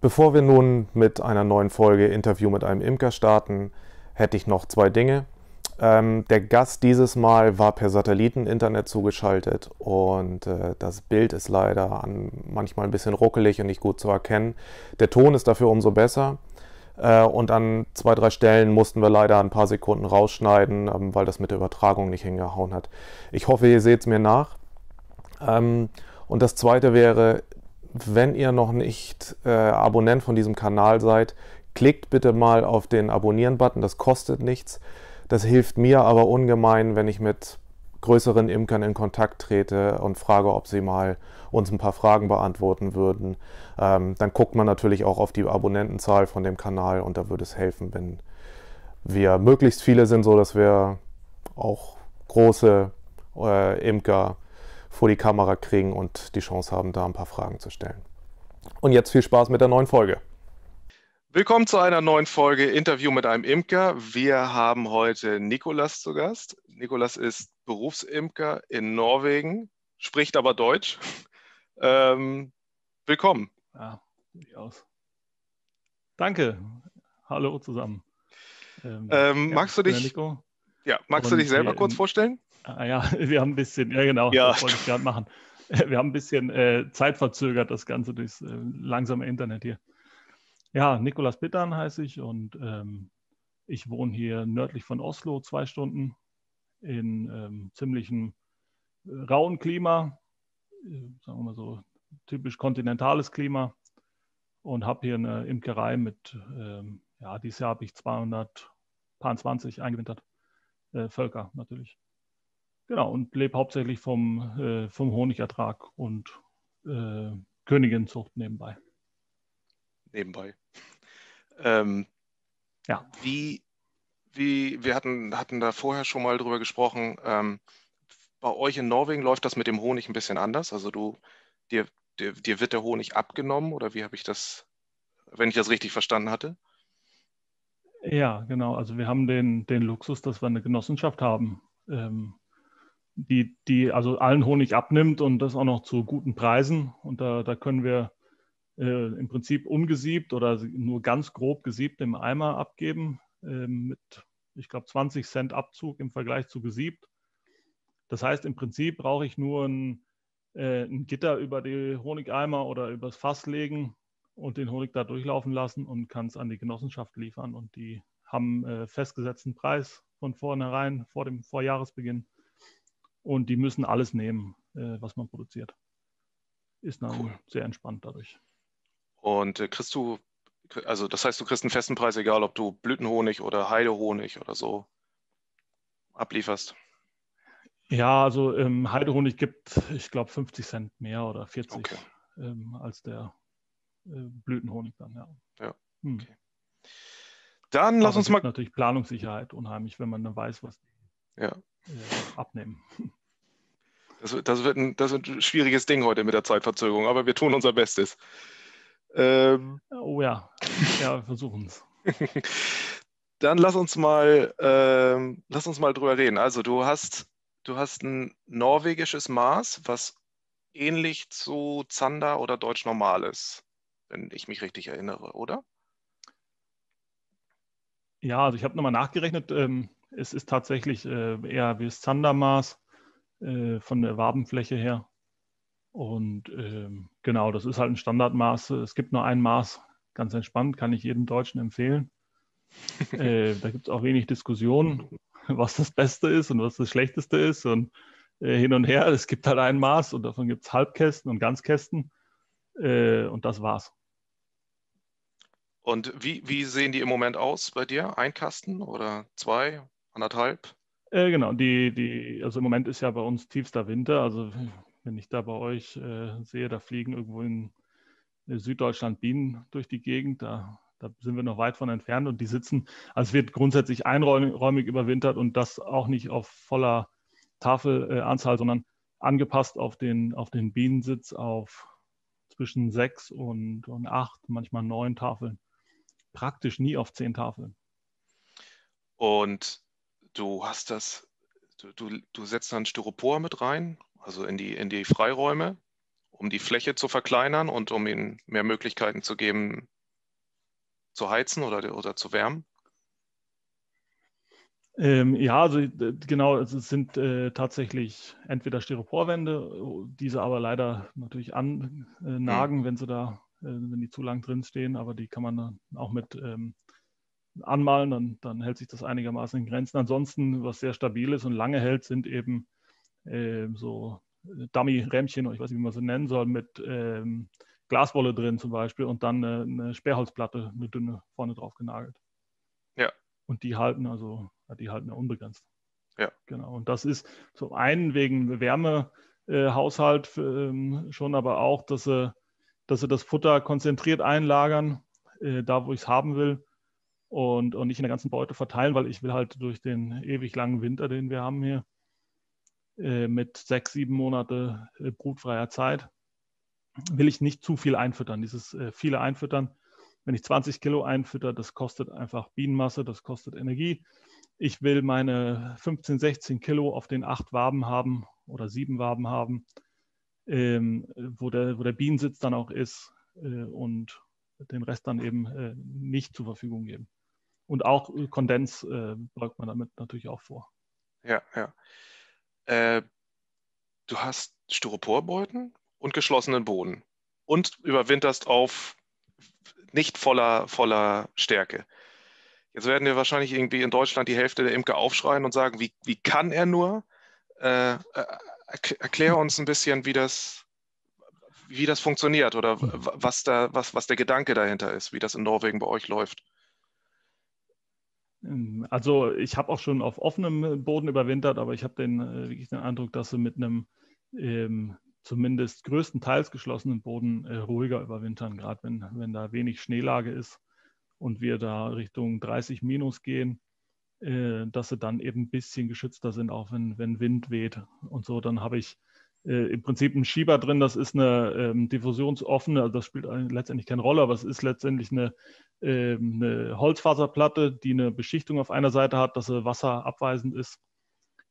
Bevor wir nun mit einer neuen Folge Interview mit einem Imker starten, hätte ich noch zwei Dinge. Der Gast dieses Mal war per Satelliteninternet zugeschaltet und das Bild ist leider manchmal ein bisschen ruckelig und nicht gut zu erkennen. Der Ton ist dafür umso besser und an zwei, drei Stellen mussten wir leider ein paar Sekunden rausschneiden, weil das mit der Übertragung nicht hingehauen hat. Ich hoffe, ihr seht es mir nach. Und das Zweite wäre, wenn ihr noch nicht Abonnent von diesem Kanal seid, klickt bitte mal auf den Abonnieren-Button, das kostet nichts. Das hilft mir aber ungemein, wenn ich mit größeren Imkern in Kontakt trete und frage, ob sie mal uns ein paar Fragen beantworten würden. Dann guckt man natürlich auch auf die Abonnentenzahl von dem Kanal und da würde es helfen, wenn wir möglichst viele sind, so dass wir auch große Imker vor die Kamera kriegen und die Chance haben, da ein paar Fragen zu stellen. Und jetzt viel Spaß mit der neuen Folge. Willkommen zu einer neuen Folge Interview mit einem Imker. Wir haben heute Nicolas zu Gast. Nicolas ist Berufsimker in Norwegen, spricht aber Deutsch. Willkommen. Ja, durchaus. Danke. Hallo zusammen. Magst du dich selber kurz vorstellen? Ja, wir haben ein bisschen, ja genau, Ja. Das wollte ich gerade machen. Wir haben ein bisschen zeitverzögert, das Ganze durchs langsame Internet hier. Ja, Nicolas Bittern heiße ich und ich wohne hier nördlich von Oslo, 2 Stunden in ziemlichem rauen Klima, sagen wir mal so typisch kontinentales Klima und habe hier eine Imkerei mit, dieses Jahr habe ich 220 eingewintert, Völker natürlich. Genau, und lebe hauptsächlich vom Honigertrag und Königinzucht nebenbei. Ja. Wir hatten da vorher schon mal drüber gesprochen. Bei euch in Norwegen läuft das mit dem Honig ein bisschen anders. Also dir wird der Honig abgenommen oder wie habe ich das, wenn ich das richtig verstanden hatte? Ja, genau. Also wir haben den Luxus, dass wir eine Genossenschaft haben, die also allen Honig abnimmt und das auch noch zu guten Preisen. Und da können wir im Prinzip ungesiebt oder nur ganz grob gesiebt im Eimer abgeben mit, ich glaube, 20 Cent Abzug im Vergleich zu gesiebt. Das heißt, im Prinzip brauche ich nur ein Gitter über die Honigeimer oder übers Fass legen und den Honig da durchlaufen lassen und kann es an die Genossenschaft liefern. Und die haben festgesetzten Preis von vornherein, vor dem Vorjahresbeginn. Und die müssen alles nehmen, was man produziert. Ist dann cool. Sehr entspannt dadurch. Und das heißt, du kriegst einen festen Preis, egal ob du Blütenhonig oder Heidehonig oder so ablieferst? Ja, also Heidehonig gibt, ich glaube, 50 Cent mehr oder 40 okay. Als der Blütenhonig dann, ja. Ja, okay. Dann lass uns mal... natürlich Planungssicherheit unheimlich, wenn man dann weiß, was die abnehmen. Das wird ein schwieriges Ding heute mit der Zeitverzögerung, aber wir tun unser Bestes. Oh ja, wir versuchen es. Dann lass uns mal drüber reden. Also du hast ein norwegisches Maß, was ähnlich zu Zander oder Deutsch Normal ist, wenn ich mich richtig erinnere, oder? Ja, also ich habe nochmal nachgerechnet. Es ist tatsächlich eher wie das Zandermaß von der Wabenfläche her. Und genau, das ist halt ein Standardmaß. Es gibt nur ein Maß, ganz entspannt, kann ich jedem Deutschen empfehlen. Da gibt es auch wenig Diskussion, was das Beste ist und was das Schlechteste ist. Und hin und her, es gibt halt ein Maß und davon gibt es Halbkästen und Ganzkästen. Und das war's. Und wie sehen die im Moment aus bei dir? Ein Kasten oder 2, 1,5? Genau, also im Moment ist ja bei uns tiefster Winter. Also wenn ich da bei euch sehe, da fliegen irgendwo in Süddeutschland Bienen durch die Gegend. Da sind wir noch weit von entfernt und die sitzen, also es wird grundsätzlich einräumig überwintert und das auch nicht auf voller Tafelanzahl, sondern angepasst auf den Bienensitz auf zwischen 6 und 8, manchmal 9 Tafeln. Praktisch nie auf 10 Tafeln. Und du setzt dann Styropor mit rein, also in die Freiräume um die Fläche zu verkleinern und um ihnen mehr Möglichkeiten zu geben, zu heizen oder zu wärmen? Ja, also genau, es sind tatsächlich entweder Styroporwände, diese aber leider natürlich annagen, wenn die zu lang drin stehen, aber die kann man dann auch mit anmalen, dann hält sich das einigermaßen in Grenzen. Ansonsten, was sehr stabil ist und lange hält, sind eben so Dummy-Rämmchen, ich weiß nicht, wie man sie nennen soll, mit Glaswolle drin zum Beispiel und dann eine Sperrholzplatte, eine dünne, vorne drauf genagelt. Ja. Und die halten ja unbegrenzt. Ja. Genau. Und das ist zum einen wegen Wärmehaushalt schon, aber auch, dass sie das Futter konzentriert einlagern, da wo ich es haben will und nicht in der ganzen Beute verteilen, weil ich will halt durch den ewig langen Winter, den wir haben hier, mit 6, 7 Monate brutfreier Zeit, will ich nicht zu viel einfüttern. Dieses viele Einfüttern, wenn ich 20 Kilo einfütter, das kostet einfach Bienenmasse, das kostet Energie. Ich will meine 15, 16 Kilo auf den 8 Waben haben oder 7 Waben haben, wo der Bienensitz dann auch ist und den Rest dann eben nicht zur Verfügung geben. Und auch Kondens beugt man damit natürlich auch vor. Ja, ja. Du hast Styroporbeuten und geschlossenen Boden und überwinterst auf nicht voller Stärke. Jetzt werden wir wahrscheinlich irgendwie in Deutschland die Hälfte der Imker aufschreien und sagen, wie kann er nur? Erklär uns ein bisschen, wie das funktioniert oder was der Gedanke dahinter ist, wie das in Norwegen bei euch läuft. Also ich habe auch schon auf offenem Boden überwintert, aber ich habe wirklich den Eindruck, dass sie mit einem zumindest größtenteils geschlossenen Boden ruhiger überwintern, gerade wenn da wenig Schneelage ist und wir da Richtung 30 minus gehen, dass sie dann eben ein bisschen geschützter sind, auch wenn Wind weht und so. Dann habe ich im Prinzip einen Schieber drin, das ist eine diffusionsoffene, also das spielt letztendlich keine Rolle, aber es ist letztendlich eine Holzfaserplatte, die eine Beschichtung auf einer Seite hat, dass sie wasserabweisend ist.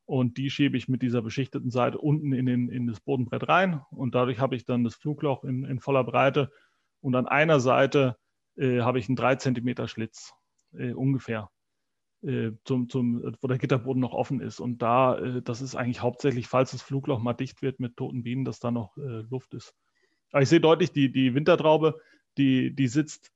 Und die schiebe ich mit dieser beschichteten Seite unten in das Bodenbrett rein. Und dadurch habe ich dann das Flugloch in voller Breite. Und an einer Seite habe ich einen 3 Zentimeter Schlitz ungefähr, wo der Gitterboden noch offen ist. Und das ist eigentlich hauptsächlich, falls das Flugloch mal dicht wird mit toten Bienen, dass da noch Luft ist. Aber ich sehe deutlich, die Wintertraube, die sitzt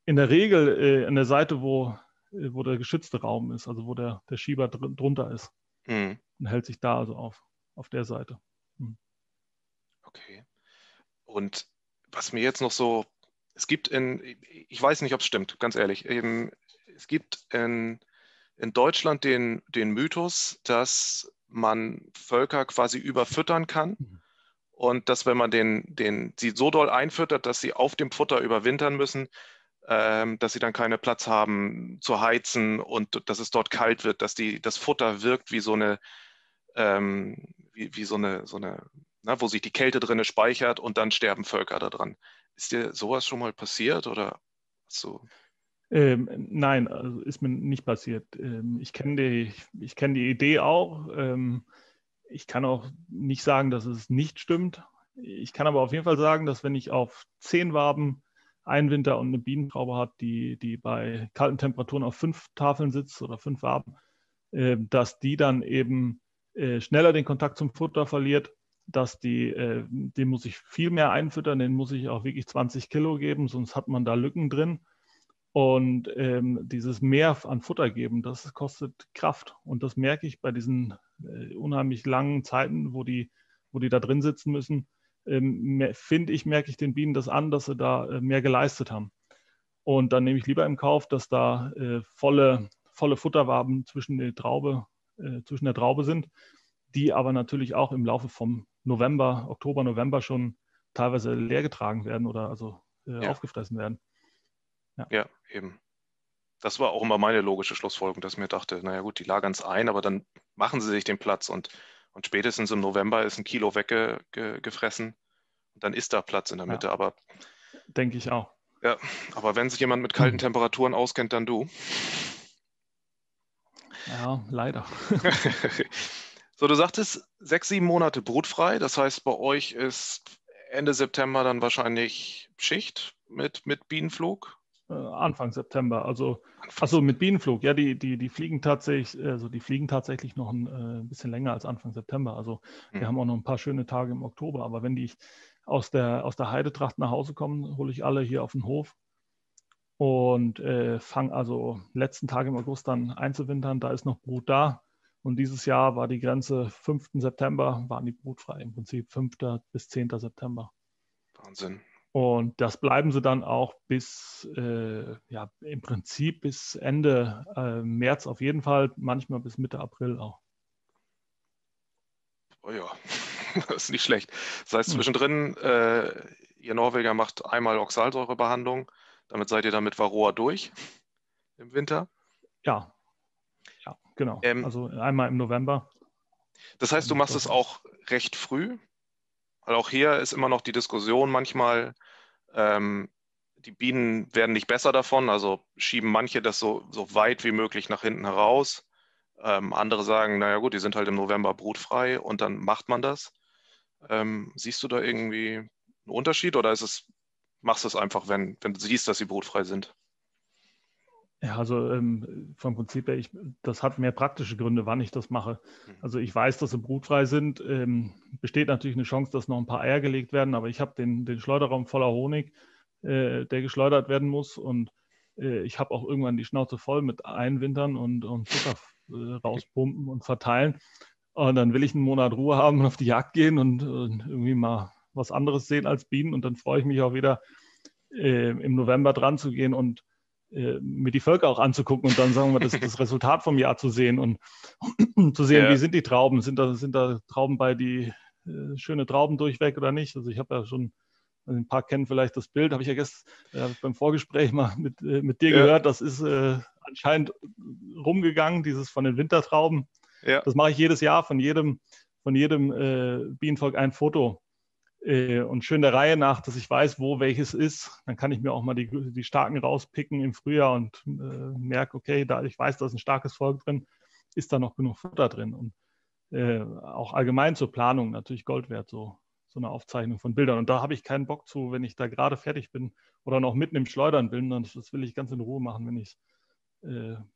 in der Regel an der Seite, wo der geschützte Raum ist, also wo der Schieber drunter ist. Und hält sich da also auf der Seite. Okay. Und was mir jetzt noch so, ich weiß nicht, ob es stimmt, ganz ehrlich, es gibt in Deutschland den Mythos, dass man Völker quasi überfüttern kann und dass, wenn man sie so doll einfüttert, dass sie auf dem Futter überwintern müssen, dass sie dann keinen Platz haben zu heizen und dass es dort kalt wird, dass das Futter wirkt wie so eine, wo sich die Kälte drin speichert und dann sterben Völker da dran. Ist dir sowas schon mal passiert oder so? Nein, also ist mir nicht passiert. Ich kenne die Idee auch. Ich kann auch nicht sagen, dass es nicht stimmt. Ich kann aber auf jeden Fall sagen, dass wenn ich auf 10 Waben einwinter und eine Bienentraube hat, die bei kalten Temperaturen auf 5 Tafeln sitzt oder 5 Waben, dass die dann eben schneller den Kontakt zum Futter verliert, dass den muss ich viel mehr einfüttern, den muss ich auch wirklich 20 Kilo geben, sonst hat man da Lücken drin. Und dieses Mehr an Futter geben, das kostet Kraft. Und das merke ich bei diesen unheimlich langen Zeiten, wo die da drin sitzen müssen, merke ich den Bienen das an, dass sie da mehr geleistet haben. Und dann nehme ich lieber im Kauf, dass da volle Futterwaben zwischen der Traube sind, die aber natürlich auch im Laufe vom Oktober, November schon teilweise leer getragen werden oder also aufgefressen werden. Ja, eben. Das war auch immer meine logische Schlussfolgerung, dass ich mir dachte, naja gut, die lagern es ein, aber dann machen sie sich den Platz und spätestens im November ist 1 Kilo weggefressen und dann ist da Platz in der Mitte. Aber denke ich auch. Ja, aber wenn sich jemand mit kalten Temperaturen auskennt, dann du. Ja, leider. So, du sagtest 6, 7 Monate brutfrei, das heißt, bei euch ist Ende September dann wahrscheinlich Schicht mit Bienenflug? Anfang September. Also Anfang mit Bienenflug. Ja, die fliegen tatsächlich noch ein bisschen länger als Anfang September. Also wir haben auch noch ein paar schöne Tage im Oktober. Aber wenn die aus der Heidetracht nach Hause kommen, hole ich alle hier auf den Hof und fange also letzten Tage im August dann einzuwintern. Da ist noch Brut da. Und dieses Jahr war die Grenze 5. September, waren die brutfrei. Im Prinzip 5. bis 10. September. Wahnsinn. Und das bleiben sie dann auch bis, im Prinzip bis Ende März auf jeden Fall, manchmal bis Mitte April auch. Oh ja, das ist nicht schlecht. Das heißt, zwischendrin, ihr Norweger macht einmal Oxalsäurebehandlung, damit seid ihr dann mit Varroa durch im Winter? Ja, genau. Also einmal im November. Das heißt, du machst es auch recht früh? Weil auch hier ist immer noch die Diskussion manchmal, die Bienen werden nicht besser davon, also schieben manche das so weit wie möglich nach hinten heraus. Andere sagen, naja gut, die sind halt im November brutfrei und dann macht man das. Siehst du da irgendwie einen Unterschied oder machst du es einfach, wenn du siehst, dass sie brutfrei sind? Ja, also vom Prinzip her, das hat mehr praktische Gründe, wann ich das mache. Also ich weiß, dass sie brutfrei sind. Besteht natürlich eine Chance, dass noch ein paar Eier gelegt werden, aber ich habe den Schleuderraum voller Honig, der geschleudert werden muss. Und ich habe auch irgendwann die Schnauze voll mit Einwintern und Futter rauspumpen und verteilen. Und dann will ich einen Monat Ruhe haben und auf die Jagd gehen und irgendwie mal was anderes sehen als Bienen. Und dann freue ich mich auch wieder im November dran zu gehen und mir die Völker auch anzugucken und dann sagen wir das Resultat vom Jahr zu sehen und zu sehen, wie sind die Trauben, sind da Trauben bei, die schöne Trauben durchweg oder nicht. Also ich habe ja schon, ein paar kennen vielleicht das Bild, habe ich ja gestern beim Vorgespräch mal mit dir gehört, das ist anscheinend rumgegangen, dieses von den Wintertrauben. Ja. Das mache ich jedes Jahr, von jedem Bienenvolk ein Foto. Und schön der Reihe nach, dass ich weiß, wo welches ist. Dann kann ich mir auch mal die starken rauspicken im Frühjahr und merke, okay, da ich weiß, da ist ein starkes Volk drin, ist da noch genug Futter drin. Und auch allgemein zur Planung natürlich Gold wert, so eine Aufzeichnung von Bildern. Und da habe ich keinen Bock zu, wenn ich da gerade fertig bin oder noch mitten im Schleudern bin. Und das will ich ganz in Ruhe machen, wenn ich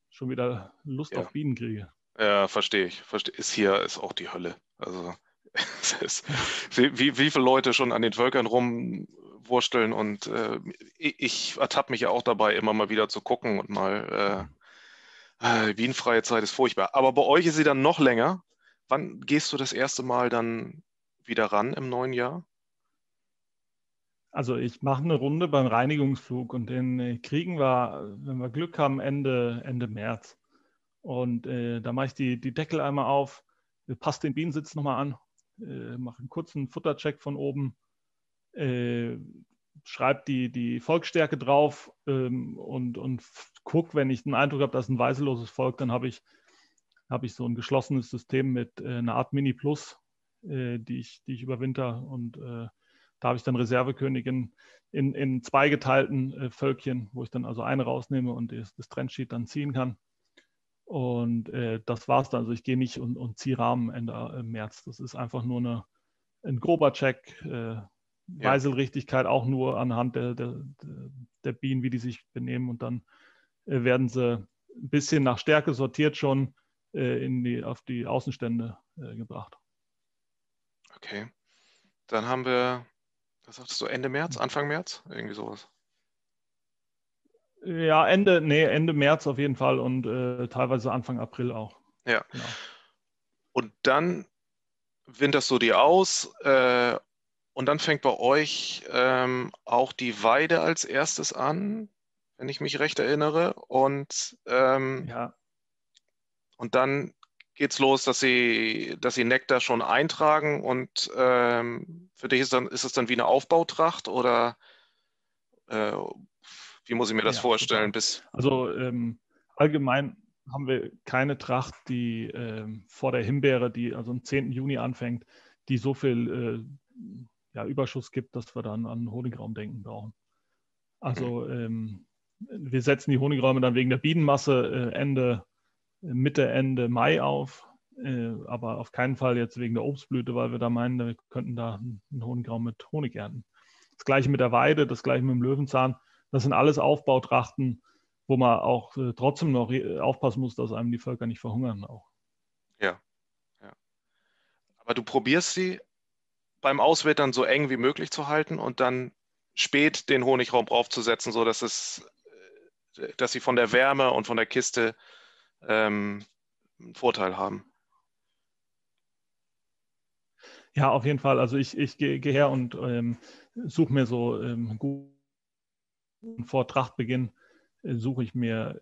schon wieder Lust auf Bienen kriege. Ja, verstehe ich. Ist auch die Hölle. Also wie viele Leute schon an den Völkern rumwursteln und ich ertappe mich ja auch dabei, immer mal wieder zu gucken und mal bienenfreie Zeit ist furchtbar. Aber bei euch ist sie dann noch länger. Wann gehst du das erste Mal dann wieder ran im neuen Jahr? Also ich mache eine Runde beim Reinigungsflug und den kriegen wir, wenn wir Glück haben, Ende März. Und da mache ich die Deckel einmal auf, passe den Bienensitz nochmal an, mache einen kurzen Futtercheck von oben, schreibe die Volksstärke drauf und gucke, wenn ich den Eindruck habe, das ist ein weißeloses Volk, dann habe ich so ein geschlossenes System mit einer Art Mini-Plus, die ich überwinter. Und da habe ich dann Reservekönigin in zweigeteilten Völkchen, wo ich dann also eine rausnehme und das Trendsheet dann ziehen kann. Und das war's dann. Also ich gehe nicht und ziehe Rahmen Ende März. Das ist einfach nur ein grober Check. Weiselrichtigkeit auch nur anhand der Bienen, wie die sich benehmen. Und dann werden sie ein bisschen nach Stärke sortiert schon auf die Außenstände gebracht. Okay. Dann haben wir, was sagtest du, Ende März, Anfang März? Irgendwie sowas. Ja, Ende März auf jeden Fall und teilweise Anfang April auch. Ja. Genau. Und dann winterst du die aus und dann fängt bei euch auch die Weide als erstes an, wenn ich mich recht erinnere. Und dann geht es los, dass sie Nektar schon eintragen und für dich ist es dann wie eine Aufbautracht oder wie muss ich mir das vorstellen? Also allgemein haben wir keine Tracht, die vor der Himbeere, die also am 10. Juni anfängt, die so viel Überschuss gibt, dass wir dann an Honigraum denken brauchen. Also wir setzen die Honigräume dann wegen der Bienenmasse Mitte Mai auf. aber auf keinen Fall jetzt wegen der Obstblüte, weil wir da meinen, wir könnten da einen Honigраum mit Honig ernten. Das gleiche mit der Weide, das gleiche mit dem Löwenzahn. Das sind alles Aufbautrachten, wo man auch trotzdem noch aufpassen muss, dass einem die Völker nicht verhungern auch. Ja, ja. Aber du probierst sie beim Auswittern so eng wie möglich zu halten und dann spät den Honigraum draufzusetzen, sodass dass sie von der Wärme und von der Kiste einen Vorteil haben. Ja, auf jeden Fall. Also ich gehe her und suche mir so vor Trachtbeginn suche ich mir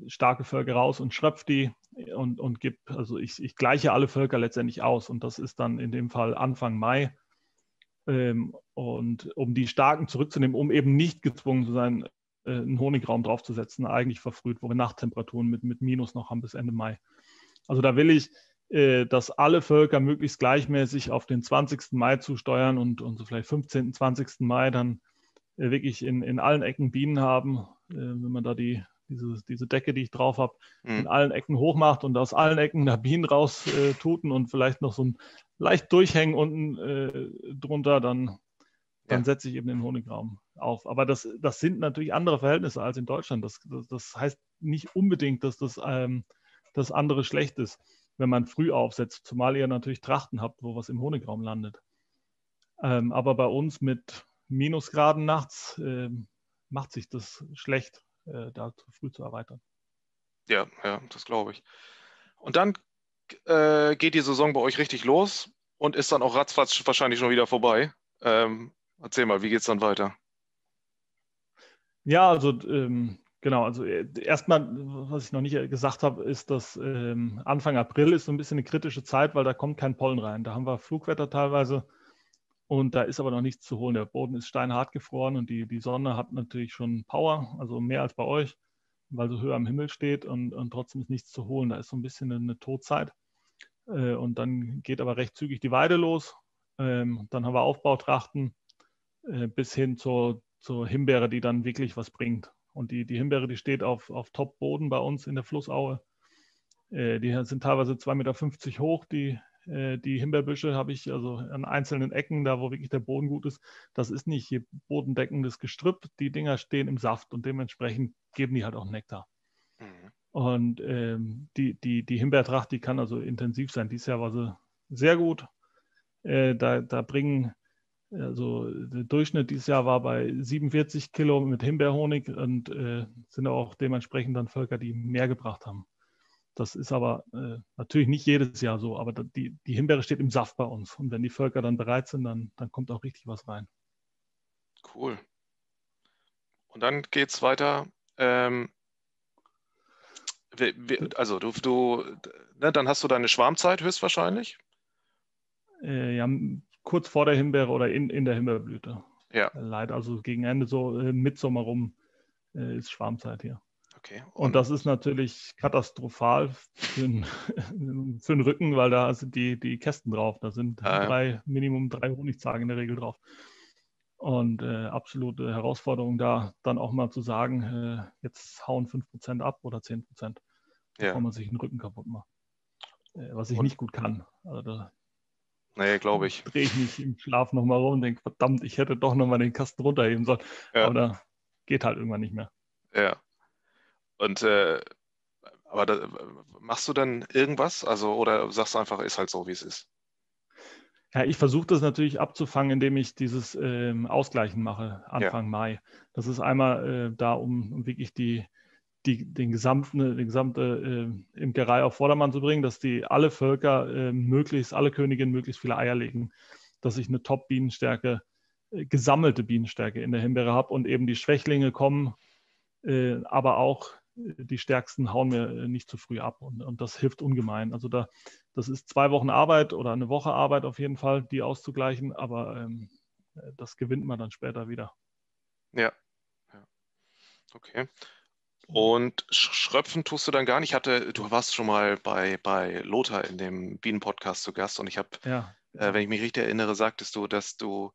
starke Völker raus und schröpfe die und gebe, also ich gleiche alle Völker letztendlich aus und das ist dann in dem Fall Anfang Mai. Und um die Starken zurückzunehmen, um eben nicht gezwungen zu sein, einen Honigraum draufzusetzen, eigentlich verfrüht, wo wir Nachttemperaturen mit Minus noch haben bis Ende Mai. Also da will ich, dass alle Völker möglichst gleichmäßig auf den 20. Mai zusteuern und so vielleicht 15., 20. Mai dann wirklich in allen Ecken Bienen haben, wenn man da diese Decke, die ich drauf habe, in allen Ecken hochmacht und aus allen Ecken da Bienen raus tuten und vielleicht noch so ein leicht durchhängen unten drunter, dann setze ich eben den Honigraum auf. Aber das sind natürlich andere Verhältnisse als in Deutschland. Das heißt nicht unbedingt, dass das andere schlecht ist, wenn man früh aufsetzt, zumal ihr natürlich Trachten habt, wo was im Honigraum landet. Aber bei uns mit Minusgraden nachts macht sich das schlecht, da zu früh zu erweitern. Ja, das glaube ich. Und dann geht die Saison bei euch richtig los und ist dann auch ratzfatz wahrscheinlich schon wieder vorbei. Erzähl mal, wie geht es dann weiter? Ja, also genau, also erstmal, was ich noch nicht gesagt habe, ist, dass Anfang April ist so ein bisschen eine kritische Zeit, weil da kommt kein Pollen rein. Da haben wir Flugwetter teilweise und da ist aber noch nichts zu holen. Der Boden ist steinhart gefroren und die Sonne hat natürlich schon Power, also mehr als bei euch, weil sie höher am Himmel steht und trotzdem ist nichts zu holen. Da ist so ein bisschen eine Todzeit. Und dann geht aber recht zügig die Weide los. Dann haben wir Aufbautrachten bis hin zur Himbeere, die dann wirklich was bringt. Und die Himbeere, die steht auf Top-Boden bei uns in der Flussaue. Die sind teilweise 2,50 Meter hoch. Die Himbeerbüsche habe ich also an einzelnen Ecken, da wo wirklich der Boden gut ist. Das ist nicht hier bodendeckendes Gestrüpp. Die Dinger stehen im Saft und dementsprechend geben die halt auch Nektar. Mhm. Und die Himbeertracht, die kann also intensiv sein. Dieses Jahr war sie sehr gut. Da bringen, also der Durchschnitt dieses Jahr war bei 47 Kilo mit Himbeerhonig und sind auch dementsprechend dann Völker, die mehr gebracht haben. Das ist aber natürlich nicht jedes Jahr so, aber die Himbeere steht im Saft bei uns. Und wenn die Völker dann bereit sind, dann kommt auch richtig was rein. Cool. Und dann geht es weiter. Also dann hast du deine Schwarmzeit höchstwahrscheinlich? Ja, kurz vor der Himbeere oder in der Himbeerblüte. Ja. Leider, also gegen Ende so Mitsommer rum ist Schwarmzeit hier. Okay. Und das ist natürlich katastrophal für den Rücken, weil da sind die Kästen drauf. Da sind Minimum 3 Honigzage in der Regel drauf. Und absolute Herausforderung da, dann auch mal zu sagen, jetzt hauen 5% ab oder 10%, bevor man sich den Rücken kaputt macht. Was ich nicht gut kann. Also nee, glaube ich. Drehe ich mich im Schlaf nochmal rum und denke, verdammt, ich hätte doch nochmal den Kasten runterheben sollen. Ja. Aber da geht halt irgendwann nicht mehr. Ja. Und aber machst du dann irgendwas? Also, oder sagst du einfach, ist halt so, wie es ist? Ja, ich versuche das natürlich abzufangen, indem ich dieses Ausgleichen mache, Anfang Mai. Das ist einmal da, um wirklich den gesamte Imkerei auf Vordermann zu bringen, dass alle Völker alle Königinnen möglichst viele Eier legen, dass ich eine Top-Bienenstärke, gesammelte Bienenstärke in der Himbeere habe und eben die Schwächlinge kommen, aber auch die Stärksten hauen mir nicht zu früh ab und das hilft ungemein. Also das ist 2 Wochen Arbeit oder eine Woche Arbeit auf jeden Fall, die auszugleichen, aber das gewinnt man dann später wieder. Ja. Okay. Und schröpfen tust du dann gar nicht? Du warst schon mal bei Lothar in dem Bienen-Podcast zu Gast und ich habe, wenn ich mich richtig erinnere, sagtest du, dass du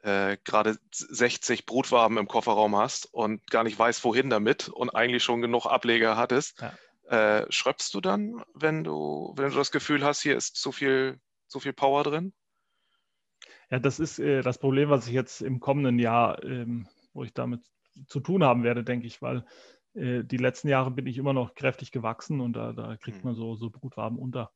gerade 60 Brutwaben im Kofferraum hast und gar nicht weißt, wohin damit und eigentlich schon genug Ableger hattest. Schröpfst du dann, wenn du das Gefühl hast, hier ist zu viel Power drin? Ja, das ist das Problem, was ich jetzt im kommenden Jahr, wo ich damit zu tun haben werde, denke ich, weil die letzten Jahre bin ich immer noch kräftig gewachsen und da kriegt man so Brutwaben unter.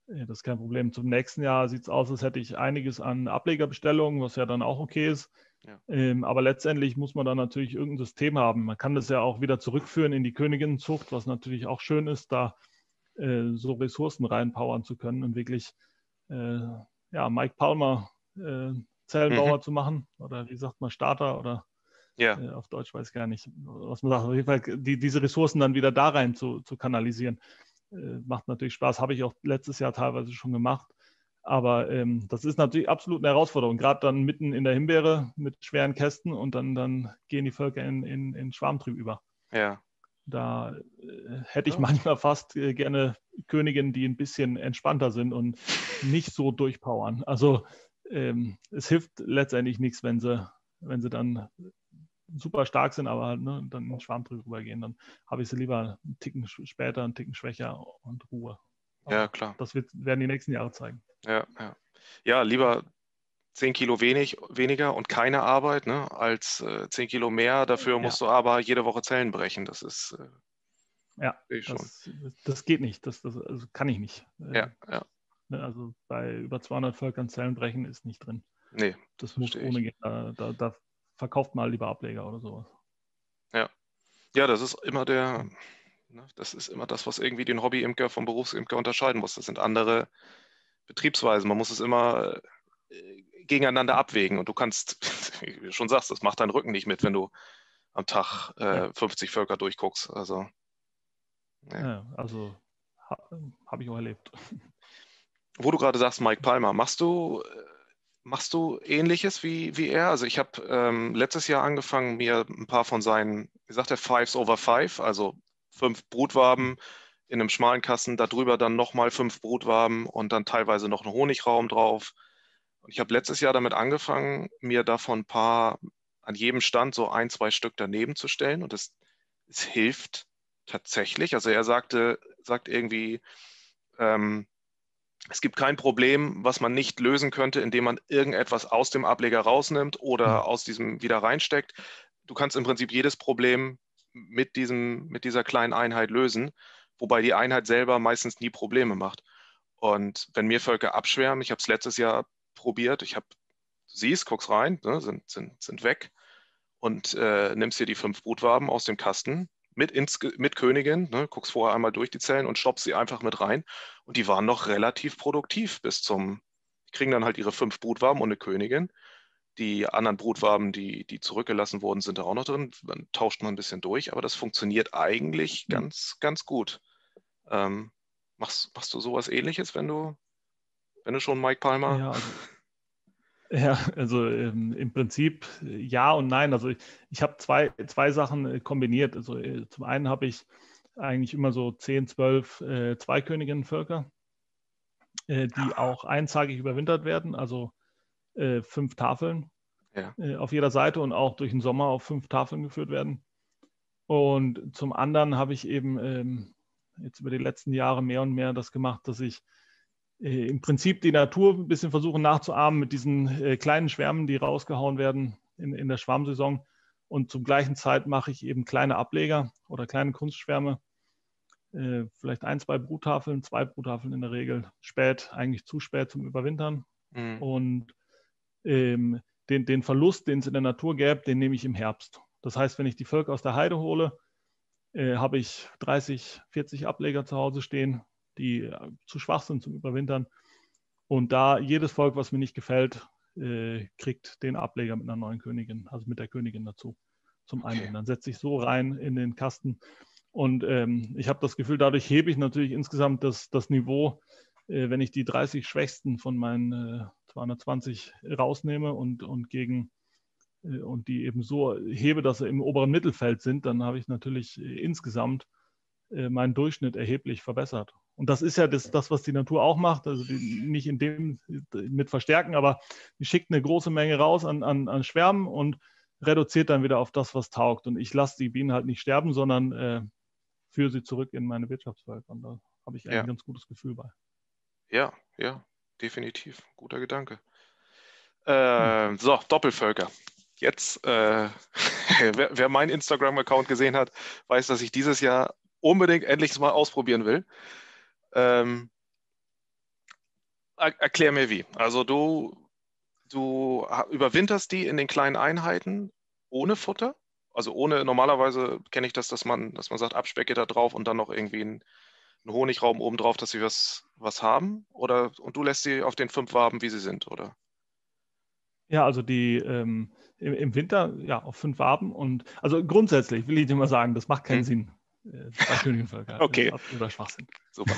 Das ist kein Problem. Zum nächsten Jahr sieht es aus, als hätte ich einiges an Ablegerbestellungen, was ja dann auch okay ist. Ja. Aber letztendlich muss man dann natürlich irgendein System haben. Man kann das ja auch wieder zurückführen in die Königinnenzucht, was natürlich auch schön ist, da so Ressourcen reinpowern zu können und wirklich Mike Palmer Zellenbauer zu machen. Oder wie sagt man, Starter oder auf Deutsch weiß ich gar nicht, was man sagt. Auf jeden Fall diese Ressourcen dann wieder da rein zu kanalisieren. Macht natürlich Spaß, habe ich auch letztes Jahr teilweise schon gemacht. Aber das ist natürlich absolut eine Herausforderung, gerade dann mitten in der Himbeere mit schweren Kästen und dann gehen die Völker in Schwarmtrieb über. Ja. Da hätte ich manchmal fast gerne Königinnen, die ein bisschen entspannter sind und nicht so durchpowern. Also es hilft letztendlich nichts, wenn sie dann super stark sind, aber dann in den Schwarmtrieb rübergehen. Dann habe ich sie lieber einen Ticken später, einen Ticken schwächer und Ruhe. Aber ja, klar. Das werden die nächsten Jahre zeigen. Ja, lieber 10 Kilo weniger und keine Arbeit, ne, als 10 Kilo mehr. Dafür musst du aber jede Woche Zellen brechen. Das ist das geht nicht. Das also kann ich nicht. Ja. Also bei über 200 Völkern Zellen brechen ist nicht drin. Nee, das muss ohne gehen. Da verkauft mal lieber Ableger oder sowas. Ja, das ist immer das, was irgendwie den Hobby-Imker vom Berufsimker unterscheiden muss. Das sind andere Betriebsweisen. Man muss es immer gegeneinander abwägen. Und du kannst, wie du schon sagst, das macht dein Rücken nicht mit, wenn du am Tag 50 Völker durchguckst. Also, habe ich auch erlebt. Wo du gerade sagst, Mike Palmer, machst du Ähnliches wie er? Also ich habe letztes Jahr angefangen, mir ein paar von seinen, wie sagt er, 5s over 5, also 5 Brutwaben in einem schmalen Kasten, darüber dann nochmal 5 Brutwaben und dann teilweise noch einen Honigraum drauf. Und ich habe letztes Jahr damit angefangen, mir davon ein paar an jedem Stand so 1, 2 Stück daneben zu stellen. Und es hilft tatsächlich. Also er sagt irgendwie, es gibt kein Problem, was man nicht lösen könnte, indem man irgendetwas aus dem Ableger rausnimmt oder aus diesem wieder reinsteckt. Du kannst im Prinzip jedes Problem mit dieser kleinen Einheit lösen, wobei die Einheit selber meistens nie Probleme macht. Und wenn mir Völker abschwärmen, ich habe es letztes Jahr probiert, du siehst, guckst rein, ne, sind weg und nimmst dir die 5 Brutwaben aus dem Kasten mit Königin, ne, guckst vorher einmal durch die Zellen und stoppst sie einfach mit rein. Und die waren noch relativ produktiv die kriegen dann halt ihre 5 Brutwaben und eine Königin. Die anderen Brutwaben, die zurückgelassen wurden, sind da auch noch drin. Dann tauscht man ein bisschen durch, aber das funktioniert eigentlich ganz, ganz gut. Machst du sowas Ähnliches, wenn du schon Mike Palmer... Ja, also im Prinzip ja und nein. Also ich habe zwei Sachen kombiniert. Also zum einen habe ich eigentlich immer so 10, 12 Zweiköniginnenvölker, die auch einzagig überwintert werden, also 5 Tafeln auf jeder Seite und auch durch den Sommer auf 5 Tafeln geführt werden. Und zum anderen habe ich eben jetzt über die letzten Jahre mehr und mehr das gemacht, dass ich im Prinzip die Natur ein bisschen versuchen nachzuahmen mit diesen kleinen Schwärmen, die rausgehauen werden in der Schwarmsaison. Und zum gleichen Zeit mache ich eben kleine Ableger oder kleine Kunstschwärme. Vielleicht 1, 2 Bruttafeln, 2 Bruttafeln in der Regel. Eigentlich zu spät zum Überwintern. Und den Verlust, den es in der Natur gäbe, den nehme ich im Herbst. Das heißt, wenn ich die Völker aus der Heide hole, habe ich 30, 40 Ableger zu Hause stehen, die zu schwach sind zum Überwintern. Und da jedes Volk, was mir nicht gefällt, kriegt den Ableger mit einer neuen Königin, also mit der Königin dazu zum Einnehmen. Dann setze ich so rein in den Kasten. Und ich habe das Gefühl, dadurch hebe ich natürlich insgesamt das Niveau, wenn ich die 30 Schwächsten von meinen 220 rausnehme und die eben so hebe, dass sie im oberen Mittelfeld sind, dann habe ich natürlich insgesamt meinen Durchschnitt erheblich verbessert. Und das ist ja das, was die Natur auch macht, also nicht in dem mit Verstärken, aber die schickt eine große Menge raus an Schwärmen und reduziert dann wieder auf das, was taugt. Und ich lasse die Bienen halt nicht sterben, sondern führe sie zurück in meine Wirtschaftswelt. Und da habe ich ein ganz gutes Gefühl bei. Ja, definitiv. Guter Gedanke. So, Doppelvölker. Jetzt, wer meinen Instagram-Account gesehen hat, weiß, dass ich dieses Jahr unbedingt endlich mal ausprobieren will. Erklär mir wie. Also du überwinterst die in den kleinen Einheiten ohne Futter? Also normalerweise kenne ich das, dass man sagt, Abspeckgitter drauf und dann noch irgendwie ein Honigraum oben drauf, dass sie was haben? Und du lässt sie auf den 5 Waben, wie sie sind, oder? Ja, also die im Winter auf 5 Waben und also grundsätzlich will ich dir mal sagen, das macht keinen Sinn bei Königenvölker. Okay. Das ist absoluter Schwachsinn. Super.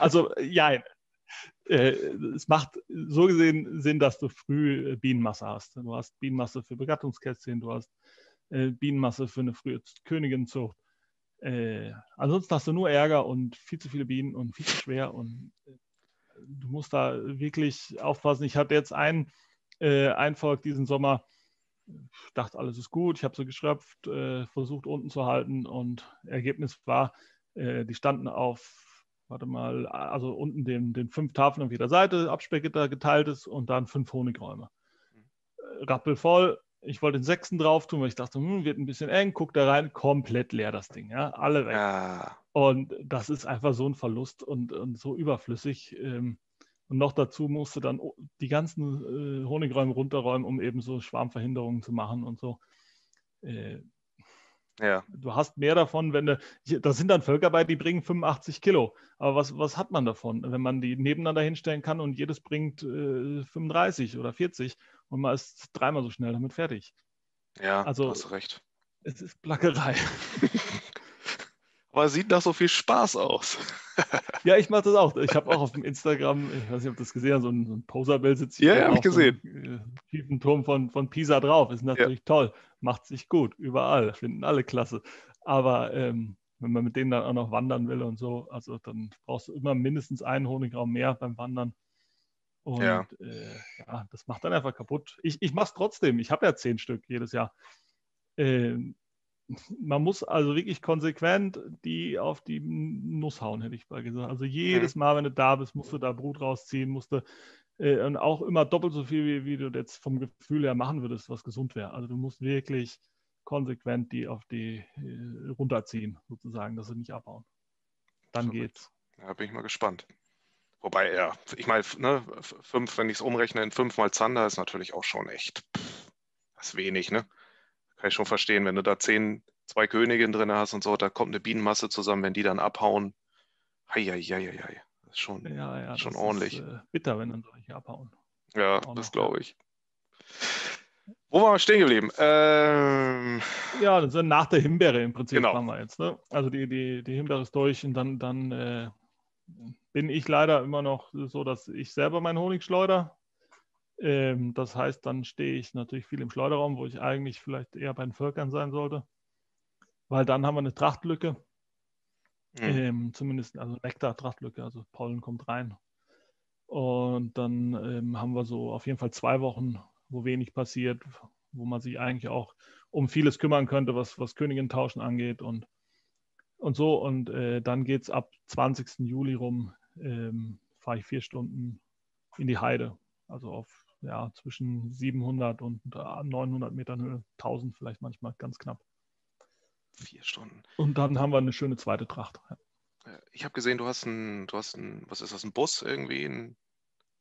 Also es macht so gesehen Sinn, dass du früh Bienenmasse hast. Du hast Bienenmasse für Begattungskästchen, du hast Bienenmasse für eine frühe Königinzucht. Ansonsten hast du nur Ärger und viel zu viele Bienen und viel zu schwer und du musst da wirklich aufpassen. Ich hatte jetzt ein Volk diesen Sommer, ich dachte, alles ist gut, ich habe sie geschröpft, versucht unten zu halten und Ergebnis war, die standen auf, also unten den 5 Tafeln auf jeder Seite, Abspeckgitter geteiltes und dann 5 Honigräume. Rappelvoll. Ich wollte den 6. drauf tun, weil ich dachte, wird ein bisschen eng, guck da rein, komplett leer das Ding, ja, alle weg. Und das ist einfach so ein Verlust und so überflüssig. Und noch dazu musst du dann die ganzen Honigräume runterräumen, um eben so Schwarmverhinderungen zu machen und so. Du hast mehr davon, da sind dann Völker bei, die bringen 85 Kilo. Aber was hat man davon, wenn man die nebeneinander hinstellen kann und jedes bringt 35 oder 40 und man ist 3-mal so schnell damit fertig? Ja, also, hast recht. Es ist Plackerei. Aber es sieht nach so viel Spaß aus. Ja, ich mache das auch. Ich habe auch auf dem Instagram, ich weiß nicht, ob du das gesehen hast, so ein Poserbild sitzt hier habe ich gesehen. So einem tiefen Turm von Pisa drauf. Ist natürlich toll. Macht sich gut. Überall. Finden alle klasse. Aber wenn man mit denen dann auch noch wandern will und so, also dann brauchst du immer mindestens einen Honigraum mehr beim Wandern. Und das macht dann einfach kaputt. Ich mache es trotzdem. Ich habe ja 10 Stück jedes Jahr. Man muss also wirklich konsequent die auf die Nuss hauen, hätte ich mal gesagt. Also jedes Mal, wenn du da bist, musst du da Brut rausziehen, und auch immer doppelt so viel, wie du jetzt vom Gefühl her machen würdest, was gesund wäre. Also du musst wirklich konsequent die auf die runterziehen, sozusagen, dass sie nicht abhauen. Dann geht's. Ja, bin ich mal gespannt. Wobei, ich meine, 5, wenn ich es umrechne in 5 mal Zander, ist natürlich auch schon echt, das ist wenig, ne? Kann ich schon verstehen, wenn du da 2 Königinnen drin hast und so, da kommt eine Bienenmasse zusammen, wenn die dann abhauen. Das ist schon ordentlich. Das ist bitter, wenn dann solche abhauen. Ja, das glaube ich. Wo waren wir stehen geblieben? Ja, das ist nach der Himbeere im Prinzip waren wir jetzt. Ne? Also die Himbeere ist durch und dann bin ich leider immer noch so, dass ich selber meinen Honig schleuder. Das heißt, dann stehe ich natürlich viel im Schleuderraum, wo ich eigentlich vielleicht eher bei den Völkern sein sollte. Weil dann haben wir eine Trachtlücke. Zumindest, also Nektar-Trachtlücke, also Pollen kommt rein. Und dann haben wir so auf jeden Fall 2 Wochen, wo wenig passiert, wo man sich eigentlich auch um vieles kümmern könnte, was Königin-Tauschen angeht und so. Und dann geht es ab 20. Juli rum, fahre ich 4 Stunden in die Heide. Also auf zwischen 700 und 900 Metern Höhe, 1000 vielleicht manchmal, ganz knapp. 4 Stunden. Und dann haben wir eine schöne zweite Tracht. Ich habe gesehen, du hast was ist das, ein Bus irgendwie,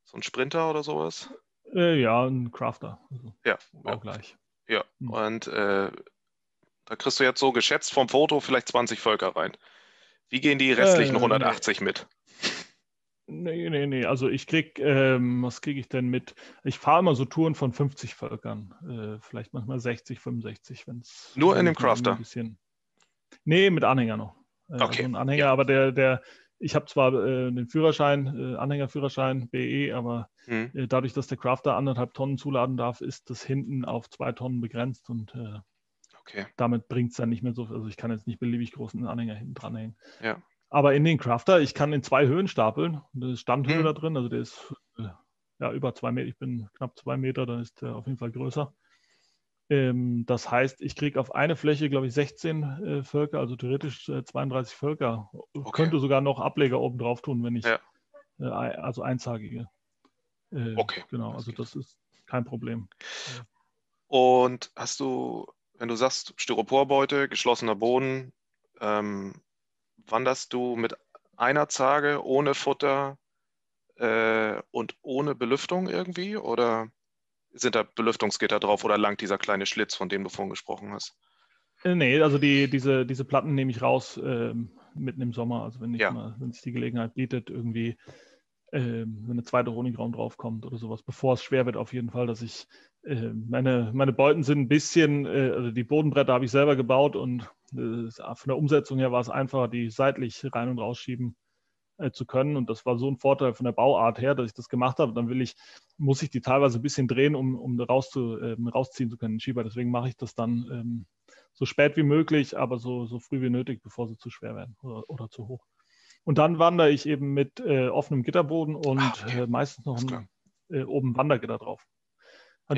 so ein Sprinter oder sowas? Ein Crafter. Also auch gleich. Ja, und da kriegst du jetzt so geschätzt vom Foto vielleicht 20 Völker rein. Wie gehen die restlichen 180 mit? Nee. Also ich was kriege ich denn mit? Ich fahre immer so Touren von 50 Völkern. Vielleicht manchmal 60, 65, wenn es. Nur in dem Crafter? Nee, mit Anhänger noch. Okay. Also ein Anhänger, aber ich habe zwar den Führerschein, Anhängerführerschein, BE, aber dadurch, dass der Crafter 1,5 Tonnen zuladen darf, ist das hinten auf 2 Tonnen begrenzt und damit bringt es dann nicht mehr so. Also ich kann jetzt nicht beliebig großen Anhänger hinten dranhängen. Ja. Aber in den Crafter, ich kann in 2 Höhen stapeln. Da ist Standhöhe da drin, also der ist über 2 Meter. Ich bin knapp 2 Meter, dann ist der auf jeden Fall größer. Das heißt, ich kriege auf eine Fläche, glaube ich, 16 Völker, also theoretisch 32 Völker. Okay. Könnte sogar noch Ableger oben drauf tun, wenn ich, Ja. also einzagige. Okay. Genau, also das ist kein Problem. Und hast du, wenn du sagst Styroporbeute, geschlossener Boden, wanderst du mit einer Zarge ohne Futter und ohne Belüftung irgendwie? Oder sind da Belüftungsgitter drauf oder langt dieser kleine Schlitz, von dem du vorhin gesprochen hast? Nee, also diese Platten nehme ich raus mitten im Sommer. Also wenn sich die Gelegenheit bietet, irgendwie, wenn eine zweite Honigraum draufkommt oder sowas, bevor es schwer wird, auf jeden Fall, dass ich meine Beuten sind ein bisschen, also die Bodenbretter habe ich selber gebaut und von der Umsetzung her war es einfacher, die seitlich rein und rausschieben zu können. Und das war so ein Vorteil von der Bauart her, dass ich das gemacht habe. Dann muss ich die teilweise ein bisschen drehen, um rausziehen zu können, den Schieber. Deswegen mache ich das dann so spät wie möglich, aber so früh wie nötig, bevor sie zu schwer werden oder zu hoch. Und dann wandere ich eben mit offenem Gitterboden und meistens noch oben Wandergitter drauf.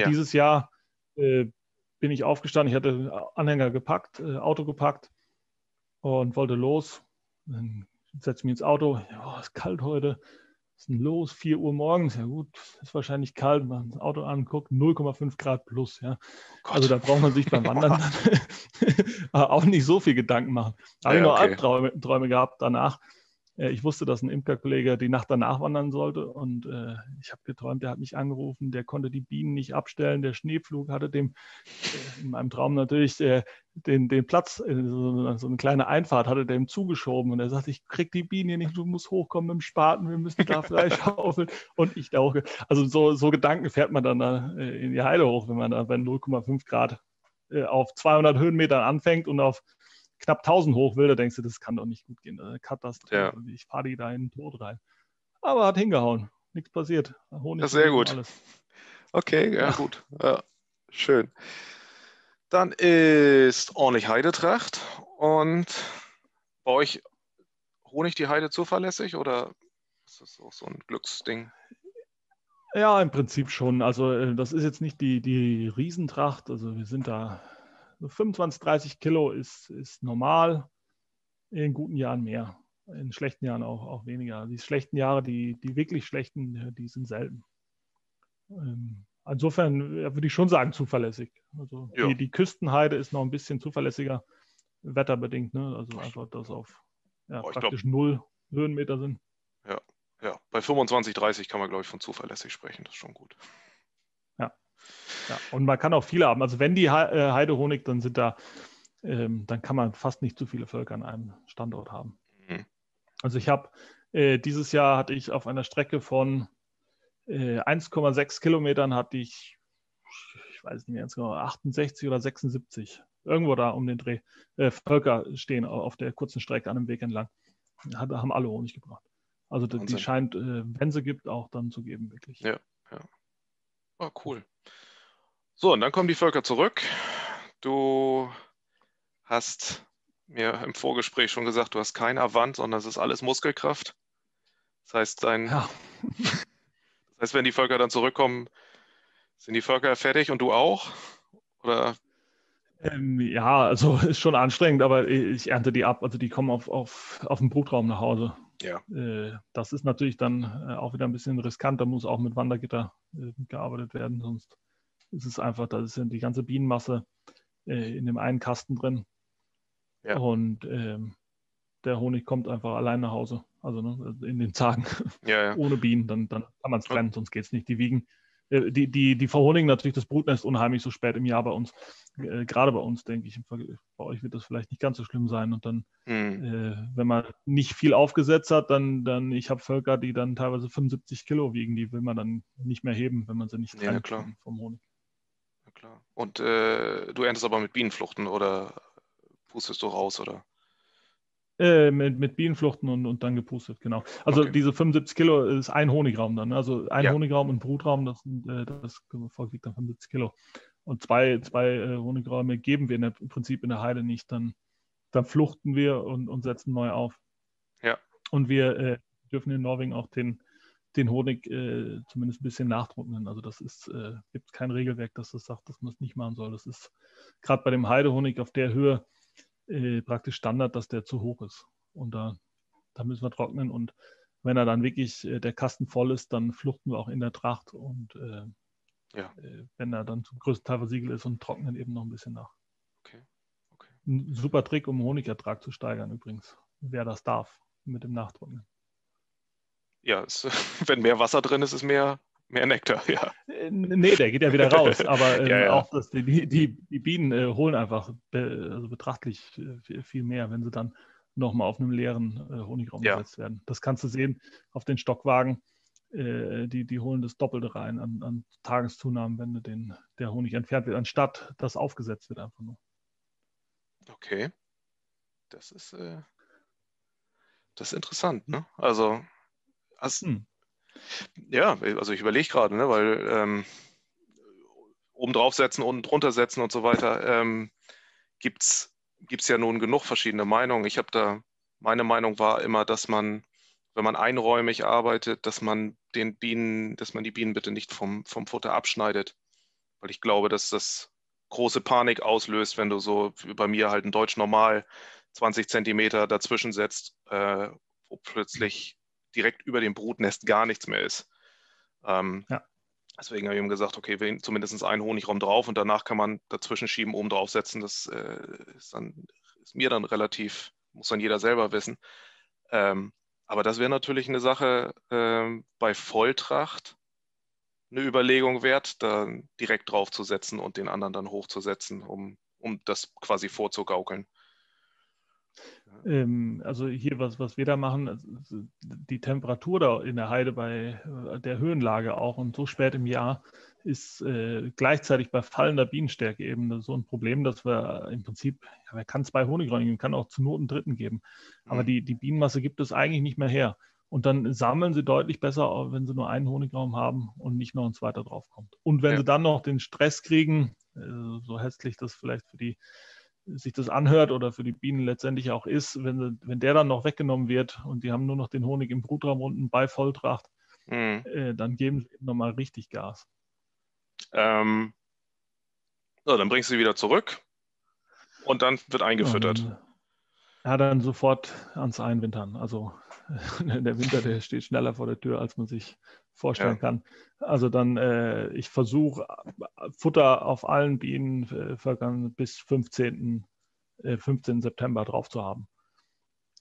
Dieses Jahr bin ich aufgestanden, ich hatte Anhänger gepackt, Auto gepackt und wollte los. Dann setze mich ins Auto. Ja, ist kalt heute. Was ist denn los? 4 Uhr morgens. Ja gut, ist wahrscheinlich kalt. Man das Auto anguckt, 0,5 Grad plus. Ja. Also da braucht man sich beim Wandern auch nicht so viel Gedanken machen. Da habe ich noch Albträume gehabt danach. Ich wusste, dass ein Imkerkollege die Nacht danach wandern sollte und ich habe geträumt, der hat mich angerufen, der konnte die Bienen nicht abstellen, der Schneepflug hatte dem in meinem Traum natürlich den Platz, so eine kleine Einfahrt hatte der ihm zugeschoben und er sagte, ich krieg die Bienen hier nicht, du musst hochkommen mit dem Spaten, wir müssen da freischaufeln und ich da hoch. Also so Gedanken fährt man dann in die Heide hoch, wenn man da bei 0,5 Grad auf 200 Höhenmetern anfängt und auf knapp 1000 hoch will, da denkst du, das kann doch nicht gut gehen. Katastrophe. Ja. Ich fahre die da in den Tod rein. Aber hat hingehauen. Nichts passiert. Honig das ist sehr gut. Alles. Okay, ja, gut. Ja, schön. Dann ist ordentlich Heidetracht. Und bei euch Honig die Heide zuverlässig oder ist das auch so ein Glücksding? Ja, im Prinzip schon. Also das ist jetzt nicht die Riesentracht. Also wir sind da 25, 30 Kilo ist normal, in guten Jahren mehr, in schlechten Jahren auch weniger. Die schlechten Jahre, die wirklich schlechten, die sind selten. Insofern würde ich schon sagen, zuverlässig. Also die Küstenheide ist noch ein bisschen zuverlässiger, wetterbedingt, ne? Also einfach, dass auf praktisch 0 Höhenmeter sind. Ja, bei 25, 30 kann man, glaube ich, von zuverlässig sprechen. Das ist schon gut. Ja, und man kann auch viele haben. Also wenn die Heide honigt, dann dann kann man fast nicht zu viele Völker an einem Standort haben. Mhm. Also ich habe dieses Jahr hatte ich auf einer Strecke von 1,6 Kilometern hatte ich weiß nicht mehr, 68 oder 76, irgendwo da um den Dreh, Völker stehen auf der kurzen Strecke an dem Weg entlang. Haben alle Honig gebracht. Also die scheint, wenn sie gibt, auch dann zu geben, wirklich. Ja. Oh, cool. So, und dann kommen die Völker zurück. Du hast mir im Vorgespräch schon gesagt, du hast kein Avant, sondern es ist alles Muskelkraft. Das heißt, wenn die Völker dann zurückkommen, sind die Völker fertig und du auch? Oder? Ja, also ist schon anstrengend, aber ich ernte die ab. Also die kommen auf den Brutraum nach Hause. Ja. Das ist natürlich dann auch wieder ein bisschen riskant. Da muss auch mit Wandergitter gearbeitet werden, sonst ist es einfach, da ist die ganze Bienenmasse in dem einen Kasten drin. Ja. Und der Honig kommt einfach allein nach Hause. Also in den Tagen ohne Bienen, dann kann man es trennen, sonst geht es nicht. Die wiegen, die verhonigen natürlich das Brutnest unheimlich so spät im Jahr bei uns. Gerade bei uns, denke ich. Bei euch wird das vielleicht nicht ganz so schlimm sein. Und dann, wenn man nicht viel aufgesetzt hat, dann ich habe Völker, die dann teilweise 75 Kilo wiegen, die will man dann nicht mehr heben, wenn man sie nicht trennt vom Honig. Ja, klar. Und du erntest aber mit Bienenfluchten oder pustest du raus, oder? Mit Bienenfluchten und dann gepustet, genau. Also diese 75 Kilo ist ein Honigraum dann. Also ein Honigraum und Brutraum, das wiegt dann 75 Kilo. Und zwei Honigräume geben wir im Prinzip in der Heide nicht. Dann fluchten wir und setzen neu auf. Ja. Und wir dürfen in Norwegen auch den den Honig zumindest ein bisschen nachtrocknen. Also das gibt kein Regelwerk, das sagt, dass man es nicht machen soll. Das ist gerade bei dem Heidehonig auf der Höhe praktisch Standard, dass der zu hoch ist. Und da müssen wir trocknen. Und wenn er dann wirklich der Kasten voll ist, dann fluchten wir auch in der Tracht. Und wenn er dann zum größten Teil versiegelt ist und trocknen eben noch ein bisschen nach. Okay. Ein super Trick, um Honigertrag zu steigern übrigens. Wer das darf mit dem Nachtrocknen. Ja, wenn mehr Wasser drin ist, ist mehr Nektar, ja. Nee, der geht ja wieder raus. Aber Ja. auch die Bienen holen einfach betrachtlich viel mehr, wenn sie dann nochmal auf einem leeren Honigraum gesetzt werden. Das kannst du sehen auf den Stockwagen. Die holen das Doppelte rein an Tageszunahmen, wenn der Honig entfernt wird, anstatt dass aufgesetzt wird einfach nur. Okay. Das ist interessant, ne? Also ja, also ich überlege gerade, ne, weil oben draufsetzen, unten drunter setzen und so weiter, gibt's ja nun genug verschiedene Meinungen. Meine Meinung war immer, dass man, wenn man einräumig arbeitet, dass man die Bienen bitte nicht vom Futter abschneidet. Weil ich glaube, dass das große Panik auslöst, wenn du so wie bei mir halt ein Deutsch Normal 20 Zentimeter dazwischen setzt, wo plötzlich direkt über dem Brutnest gar nichts mehr ist. Deswegen habe ich ihm gesagt, okay, zumindest einen Honigraum drauf und danach kann man dazwischen schieben, oben drauf setzen. Das ist mir dann relativ, muss dann jeder selber wissen. Aber das wäre natürlich eine Sache bei Volltracht, eine Überlegung wert, da direkt drauf zu setzen und den anderen dann hochzusetzen, um das quasi vorzugaukeln. Also hier, was wir da machen, also die Temperatur da in der Heide bei der Höhenlage auch und so spät im Jahr ist gleichzeitig bei fallender Bienenstärke eben so ein Problem, dass wir im Prinzip, man kann 2 Honigräume geben, kann auch zur Not einen dritten geben, aber die Bienenmasse gibt es eigentlich nicht mehr her. Und dann sammeln sie deutlich besser, wenn sie nur einen Honigraum haben und nicht noch ein zweiter draufkommt. Und wenn sie dann noch den Stress kriegen, so hässlich das vielleicht sich das anhört oder für die Bienen letztendlich auch ist, wenn der dann noch weggenommen wird und die haben nur noch den Honig im Brutraum unten bei Volltracht, dann geben sie eben nochmal richtig Gas. Dann bringst du sie wieder zurück und dann wird eingefüttert. Dann sofort ans Einwintern. Also der Winter, der steht schneller vor der Tür, als man sich vorstellen kann. Also dann, ich versuche Futter auf allen Bienenvölkern bis 15. September drauf zu haben.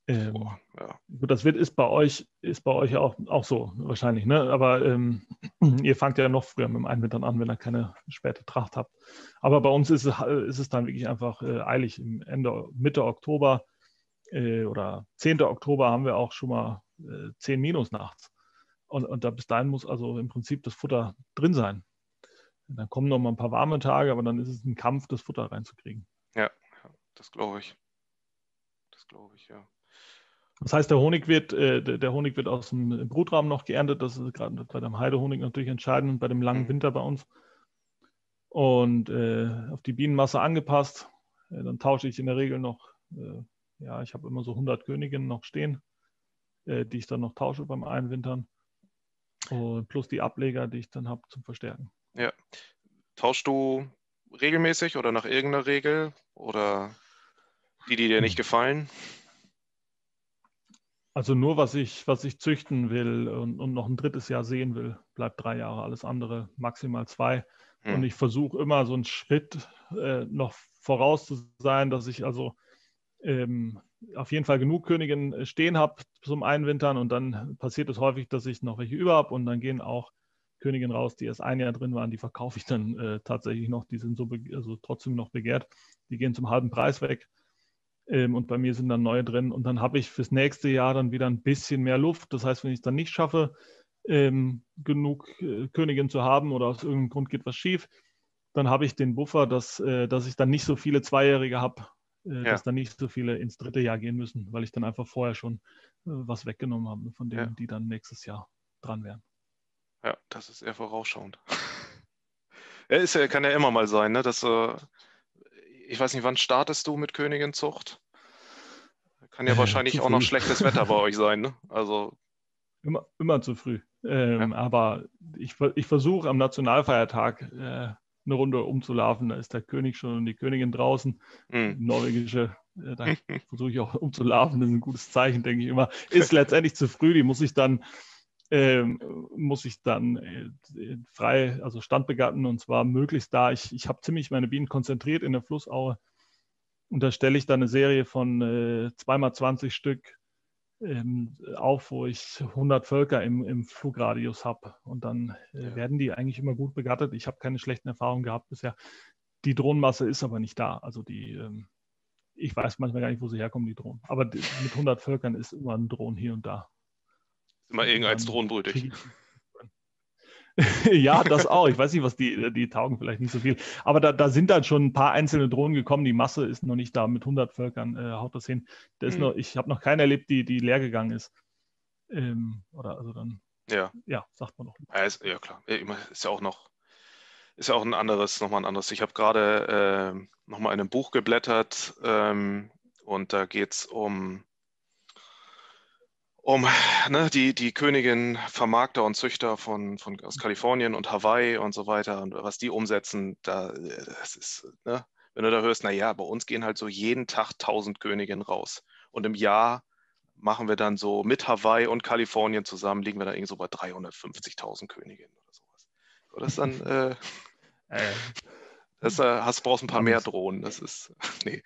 Gut, das ist bei euch auch so wahrscheinlich, ne? Aber ihr fangt ja noch früher mit dem Einwintern an, wenn ihr keine späte Tracht habt. Aber bei uns ist es dann wirklich einfach eilig. Mitte Oktober oder 10. Oktober haben wir auch schon mal 10 Minus nachts. Und da bis dahin muss also im Prinzip das Futter drin sein. Und dann kommen noch mal ein paar warme Tage, aber dann ist es ein Kampf, das Futter reinzukriegen. Ja, das glaube ich. Ja. Das heißt, der Honig wird aus dem Brutraum noch geerntet. Das ist gerade bei dem Heidehonig natürlich entscheidend und bei dem langen Winter bei uns. Und auf die Bienenmasse angepasst. Dann tausche ich in der Regel noch, ich habe immer so 100 Königinnen noch stehen, die ich dann noch tausche beim Einwintern. Und plus die Ableger, die ich dann habe zum Verstärken. Ja. Tauschst du regelmäßig oder nach irgendeiner Regel? Oder die dir nicht gefallen? Also nur, was ich züchten will und noch ein drittes Jahr sehen will, bleibt 3 Jahre. Alles andere maximal 2. Und ich versuche immer so einen Schritt noch voraus zu sein, dass ich also auf jeden Fall genug Königinnen stehen habe zum Einwintern und dann passiert es häufig, dass ich noch welche über habe und dann gehen auch Königinnen raus, die erst ein Jahr drin waren, die verkaufe ich dann tatsächlich noch, die sind also trotzdem noch begehrt, die gehen zum halben Preis weg und bei mir sind dann neue drin und dann habe ich fürs nächste Jahr dann wieder ein bisschen mehr Luft, das heißt, wenn ich es dann nicht schaffe, genug Königinnen zu haben oder aus irgendeinem Grund geht was schief, dann habe ich den Buffer, dass ich dann nicht so viele Zweijährige habe, dass dann nicht so viele ins 3. Jahr gehen müssen, weil ich dann einfach vorher schon was weggenommen habe von denen, die dann nächstes Jahr dran wären. Ja, das ist eher vorausschauend. Kann ja immer mal sein, ne? Dass, ich weiß nicht, wann startest du mit Königinzucht? Kann ja wahrscheinlich auch noch schlechtes Wetter bei euch sein, ne? Also immer zu früh. Aber ich versuche am Nationalfeiertag eine Runde umzulaufen. Da ist der König schon und die Königin draußen. Norwegische, da versuche ich auch umzulaufen. Das ist ein gutes Zeichen, denke ich immer. Ist letztendlich zu früh, die muss ich dann frei, also standbegatten, und zwar möglichst da. Ich habe ziemlich meine Bienen konzentriert in der Flussaue, und da stelle ich dann eine Serie von 2x20 Stück auf, wo ich 100 Völker im Flugradius habe, und dann werden die eigentlich immer gut begattet. Ich habe keine schlechten Erfahrungen gehabt bisher. Die Drohnenmasse ist aber nicht da, also ich weiß manchmal gar nicht, wo sie herkommen, die Drohnen. Aber mit 100 Völkern ist immer ein Drohnen hier und da. Immer irgendeins drohnenbrütig. Ja, das auch. Ich weiß nicht, was die taugen vielleicht nicht so viel. Aber da sind dann schon ein paar einzelne Drohnen gekommen. Die Masse ist noch nicht da. Mit 100 Völkern haut das hin. Ich habe noch keinen erlebt, die leer gegangen ist. Ja, sagt man noch. Ja, klar. Ist ja auch nochmal ein anderes. Ich habe gerade nochmal in einem Buch geblättert, und da geht es um die Königin, Vermarkter und Züchter aus Kalifornien und Hawaii und so weiter, und was die umsetzen, das ist, wenn du da hörst, naja, bei uns gehen halt so jeden Tag 1000 Königinnen raus, und im Jahr machen wir dann so mit Hawaii und Kalifornien zusammen, liegen wir da irgend so bei 350.000 Königinnen oder sowas. Das ist dann, brauchst ein paar mehr Drohnen. Nee.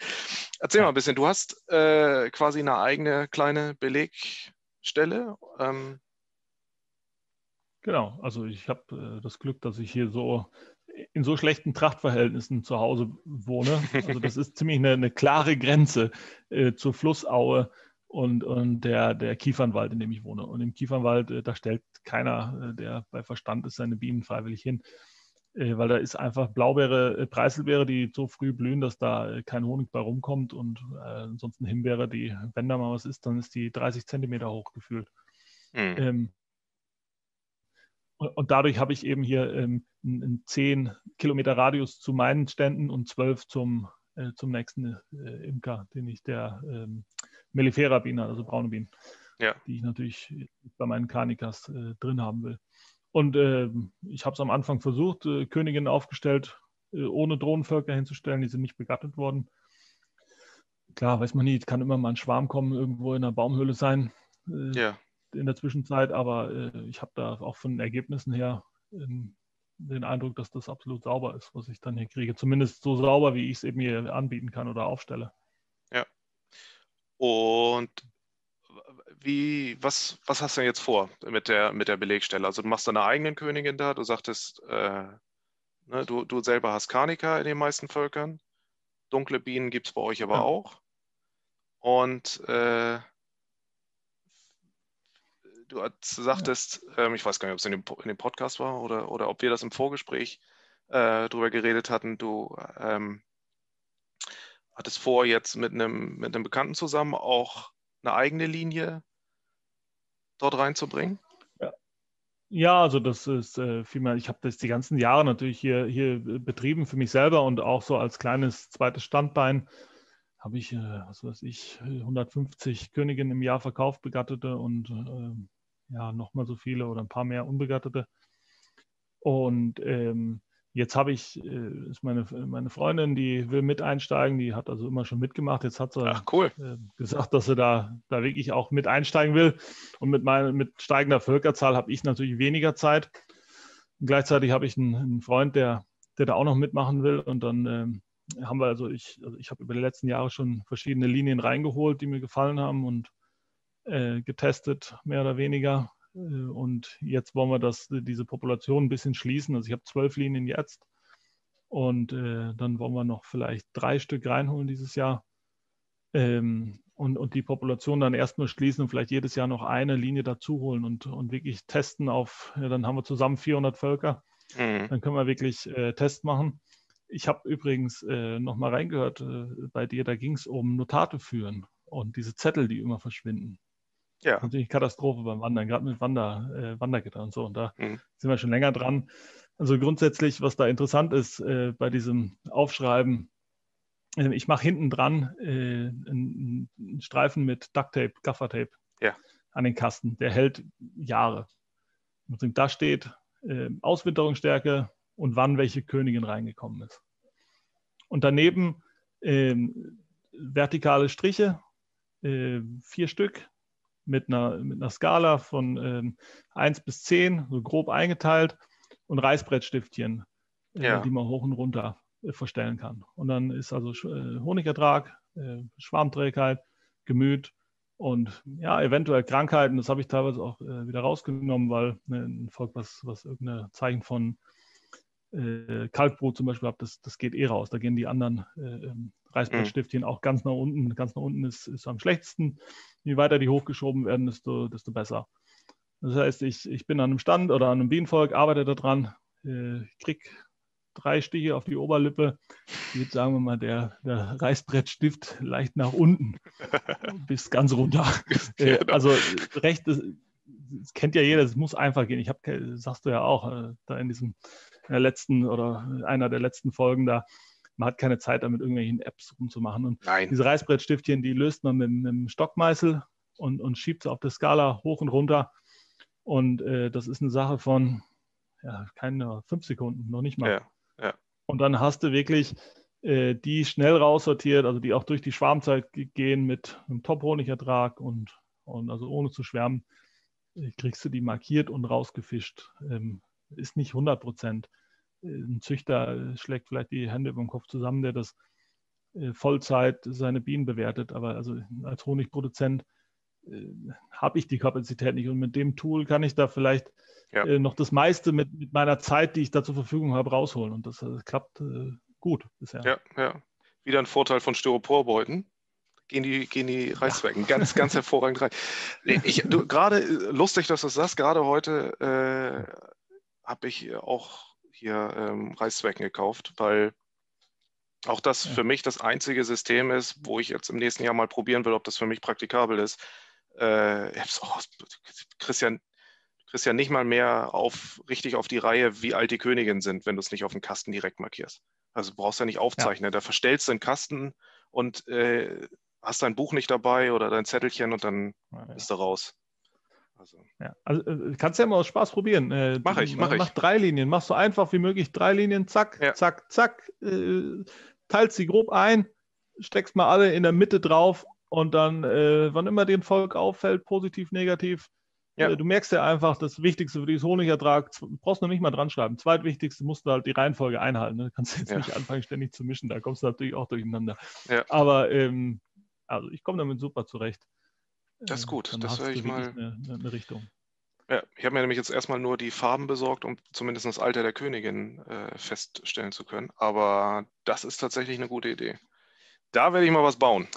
Erzähl mal ein bisschen, du hast quasi eine eigene kleine Belegstelle. Genau, also ich habe das Glück, dass ich hier in so schlechten Trachtverhältnissen zu Hause wohne. Also das ist ziemlich eine klare Grenze zur Flussaue und der Kiefernwald, in dem ich wohne. Und im Kiefernwald, da stellt keiner, der bei Verstand ist, seine Bienen freiwillig hin. Weil da ist einfach Blaubeere, Preiselbeere, die so früh blühen, dass da kein Honig bei rumkommt, und ansonsten Himbeere, wenn da mal was ist, dann ist die 30 Zentimeter hoch gefühlt. Und dadurch habe ich eben hier einen 10 Kilometer Radius zu meinen Ständen und 12 zum nächsten Imker, der Mellifera-Bienen hat, also braune Bienen, die ich natürlich bei meinen Carnicas drin haben will. Und ich habe es am Anfang versucht, Königinnen aufgestellt, ohne Drohnenvölker hinzustellen. Die sind nicht begattet worden. Klar, weiß man nie, kann immer mal ein Schwarm kommen, irgendwo in einer Baumhöhle sein in der Zwischenzeit. Aber ich habe da auch von den Ergebnissen her den Eindruck, dass das absolut sauber ist, was ich dann hier kriege. Zumindest so sauber, wie ich es eben hier anbieten kann oder aufstelle. Ja. Und was hast du denn jetzt vor mit der Belegstelle? Also du machst deine eigenen Königin da, du sagtest, du selber hast Carnica in den meisten Völkern. Dunkle Bienen gibt es bei euch aber auch. Und du sagtest, ich weiß gar nicht, ob es in dem Podcast war oder ob wir das im Vorgespräch drüber geredet hatten, du hattest vor, jetzt mit einem Bekannten zusammen auch eine eigene Linie dort reinzubringen? Ja, also das ist vielmehr, ich habe das die ganzen Jahre natürlich hier betrieben für mich selber, und auch so als kleines zweites Standbein habe ich, 150 Königinnen im Jahr verkauft, begattete, und nochmal so viele oder ein paar mehr unbegattete. Und jetzt habe ich, ist meine Freundin, die will mit einsteigen, die hat also immer schon mitgemacht. Jetzt hat sie gesagt, dass sie da wirklich auch mit einsteigen will. Und mit steigender Völkerzahl habe ich natürlich weniger Zeit. Und gleichzeitig habe ich einen Freund, der da auch noch mitmachen will. Und dann haben wir, ich habe über die letzten Jahre schon verschiedene Linien reingeholt, die mir gefallen haben, und getestet, mehr oder weniger. Und jetzt wollen wir diese Population ein bisschen schließen. Also ich habe 12 Linien jetzt, und dann wollen wir noch vielleicht 3 Stück reinholen dieses Jahr, und die Population dann erstmal schließen und vielleicht jedes Jahr noch eine Linie dazu holen und wirklich testen dann haben wir zusammen 400 Völker. Dann können wir wirklich Test machen. Ich habe übrigens noch mal reingehört bei dir, da ging es um Notate führen und diese Zettel, die immer verschwinden. Ja. Natürlich Katastrophe beim Wandern, gerade mit Wandergitter und so. Und da sind wir schon länger dran. Also grundsätzlich, was da interessant ist bei diesem Aufschreiben, ich mache hinten dran einen Streifen mit Ducktape, Gaffertape an den Kasten. Der hält Jahre. Da steht Auswitterungsstärke und wann welche Königin reingekommen ist. Und daneben vertikale Striche, 4 Stück mit einer Skala von 1 bis 10, so grob eingeteilt, und Reißbrettstiftchen, die man hoch und runter verstellen kann. Und dann ist also Honigertrag, Schwarmträgheit, Gemüt und ja, eventuell Krankheiten. Das habe ich teilweise auch wieder rausgenommen, weil ein Volk, was irgendein Zeichen von Kalkbrut zum Beispiel hat, das geht raus. Da gehen die anderen Reißbrettstiftchen auch ganz nach unten. Ganz nach unten ist am schlechtesten. Je weiter die hochgeschoben werden, desto besser. Das heißt, ich bin an einem Stand oder an einem Bienenvolk, arbeite daran, kriege 3 Stiche auf die Oberlippe, geht, sagen wir mal, der Reißbrettstift leicht nach unten bis ganz runter. Also recht, das kennt ja jeder, das muss einfach gehen. Sagst du ja auch, da in der letzten oder einer der letzten Folgen da, man hat keine Zeit, damit irgendwelchen Apps rumzumachen. Und diese Reißbrettstiftchen, die löst man mit einem Stockmeißel und schiebt sie auf der Skala hoch und runter. Und das ist eine Sache von keine 5 Sekunden, noch nicht mal. Ja. Und dann hast du wirklich die schnell raussortiert, also die auch durch die Schwarmzeit gehen mit einem Top-Honigertrag und also ohne zu schwärmen, kriegst du die markiert und rausgefischt. Ist nicht 100%. Ein Züchter schlägt vielleicht die Hände über den Kopf zusammen, der das Vollzeit seine Bienen bewertet. Aber also als Honigproduzent habe ich die Kapazität nicht. Und mit dem Tool kann ich da vielleicht noch das meiste mit meiner Zeit, die ich da zur Verfügung habe, rausholen. Und das klappt gut bisher. Ja. Wieder ein Vorteil von Styroporbeuten. Gehen die Reißzwecken ganz, ganz hervorragend rein. Gerade lustig, dass du das sagst. Gerade heute habe ich auch hier Reißzwecken gekauft, weil auch das für mich das einzige System ist, wo ich jetzt im nächsten Jahr mal probieren will, ob das für mich praktikabel ist. Christian, nicht mal mehr richtig auf die Reihe, wie alt die Königinnen sind, wenn du es nicht auf dem Kasten direkt markierst. Also du brauchst ja nicht aufzeichnen. Da verstellst du den Kasten und hast dein Buch nicht dabei oder dein Zettelchen und dann bist du raus. Also kannst du ja mal aus Spaß probieren. Mach ich. Mach 3 Linien. Mach so einfach wie möglich 3 Linien. Zack, zack, zack. Teilst sie grob ein, steckst mal alle in der Mitte drauf und dann, wann immer dem Volk auffällt, positiv, negativ, du merkst ja einfach, das Wichtigste für dieses Honigertrag, brauchst du noch nicht mal dran schreiben. Zweitwichtigste musst du halt die Reihenfolge einhalten. Ne? Kannst du jetzt nicht anfangen, ständig zu mischen. Da kommst du natürlich auch durcheinander. Ja. Aber also ich komme damit super zurecht. Das ist gut. Das höre ich mal. Eine Richtung. Ja, ich habe mir nämlich jetzt erstmal nur die Farben besorgt, um zumindest das Alter der Königin feststellen zu können. Aber das ist tatsächlich eine gute Idee. Da werde ich mal was bauen.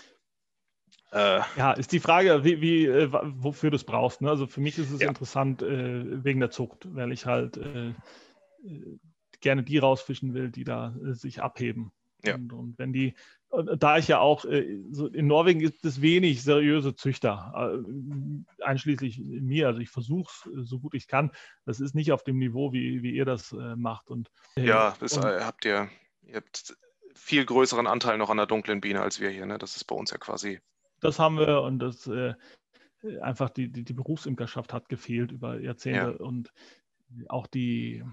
Ja, ist die Frage, wofür du es brauchst. Ne? Also für mich ist es interessant wegen der Zucht, weil ich halt gerne die rausfischen will, die da sich abheben. Ja. Und wenn die, da ich ja auch, so in Norwegen gibt es wenig seriöse Züchter, einschließlich mir. Also ich versuche es so gut ich kann. Das ist nicht auf dem Niveau, wie ihr das macht. Ihr habt viel größeren Anteil noch an der dunklen Biene als wir hier. Ne? Das ist bei uns ja quasi. Das haben wir und das einfach die Berufsimkerschaft hat gefehlt über Jahrzehnte und auch die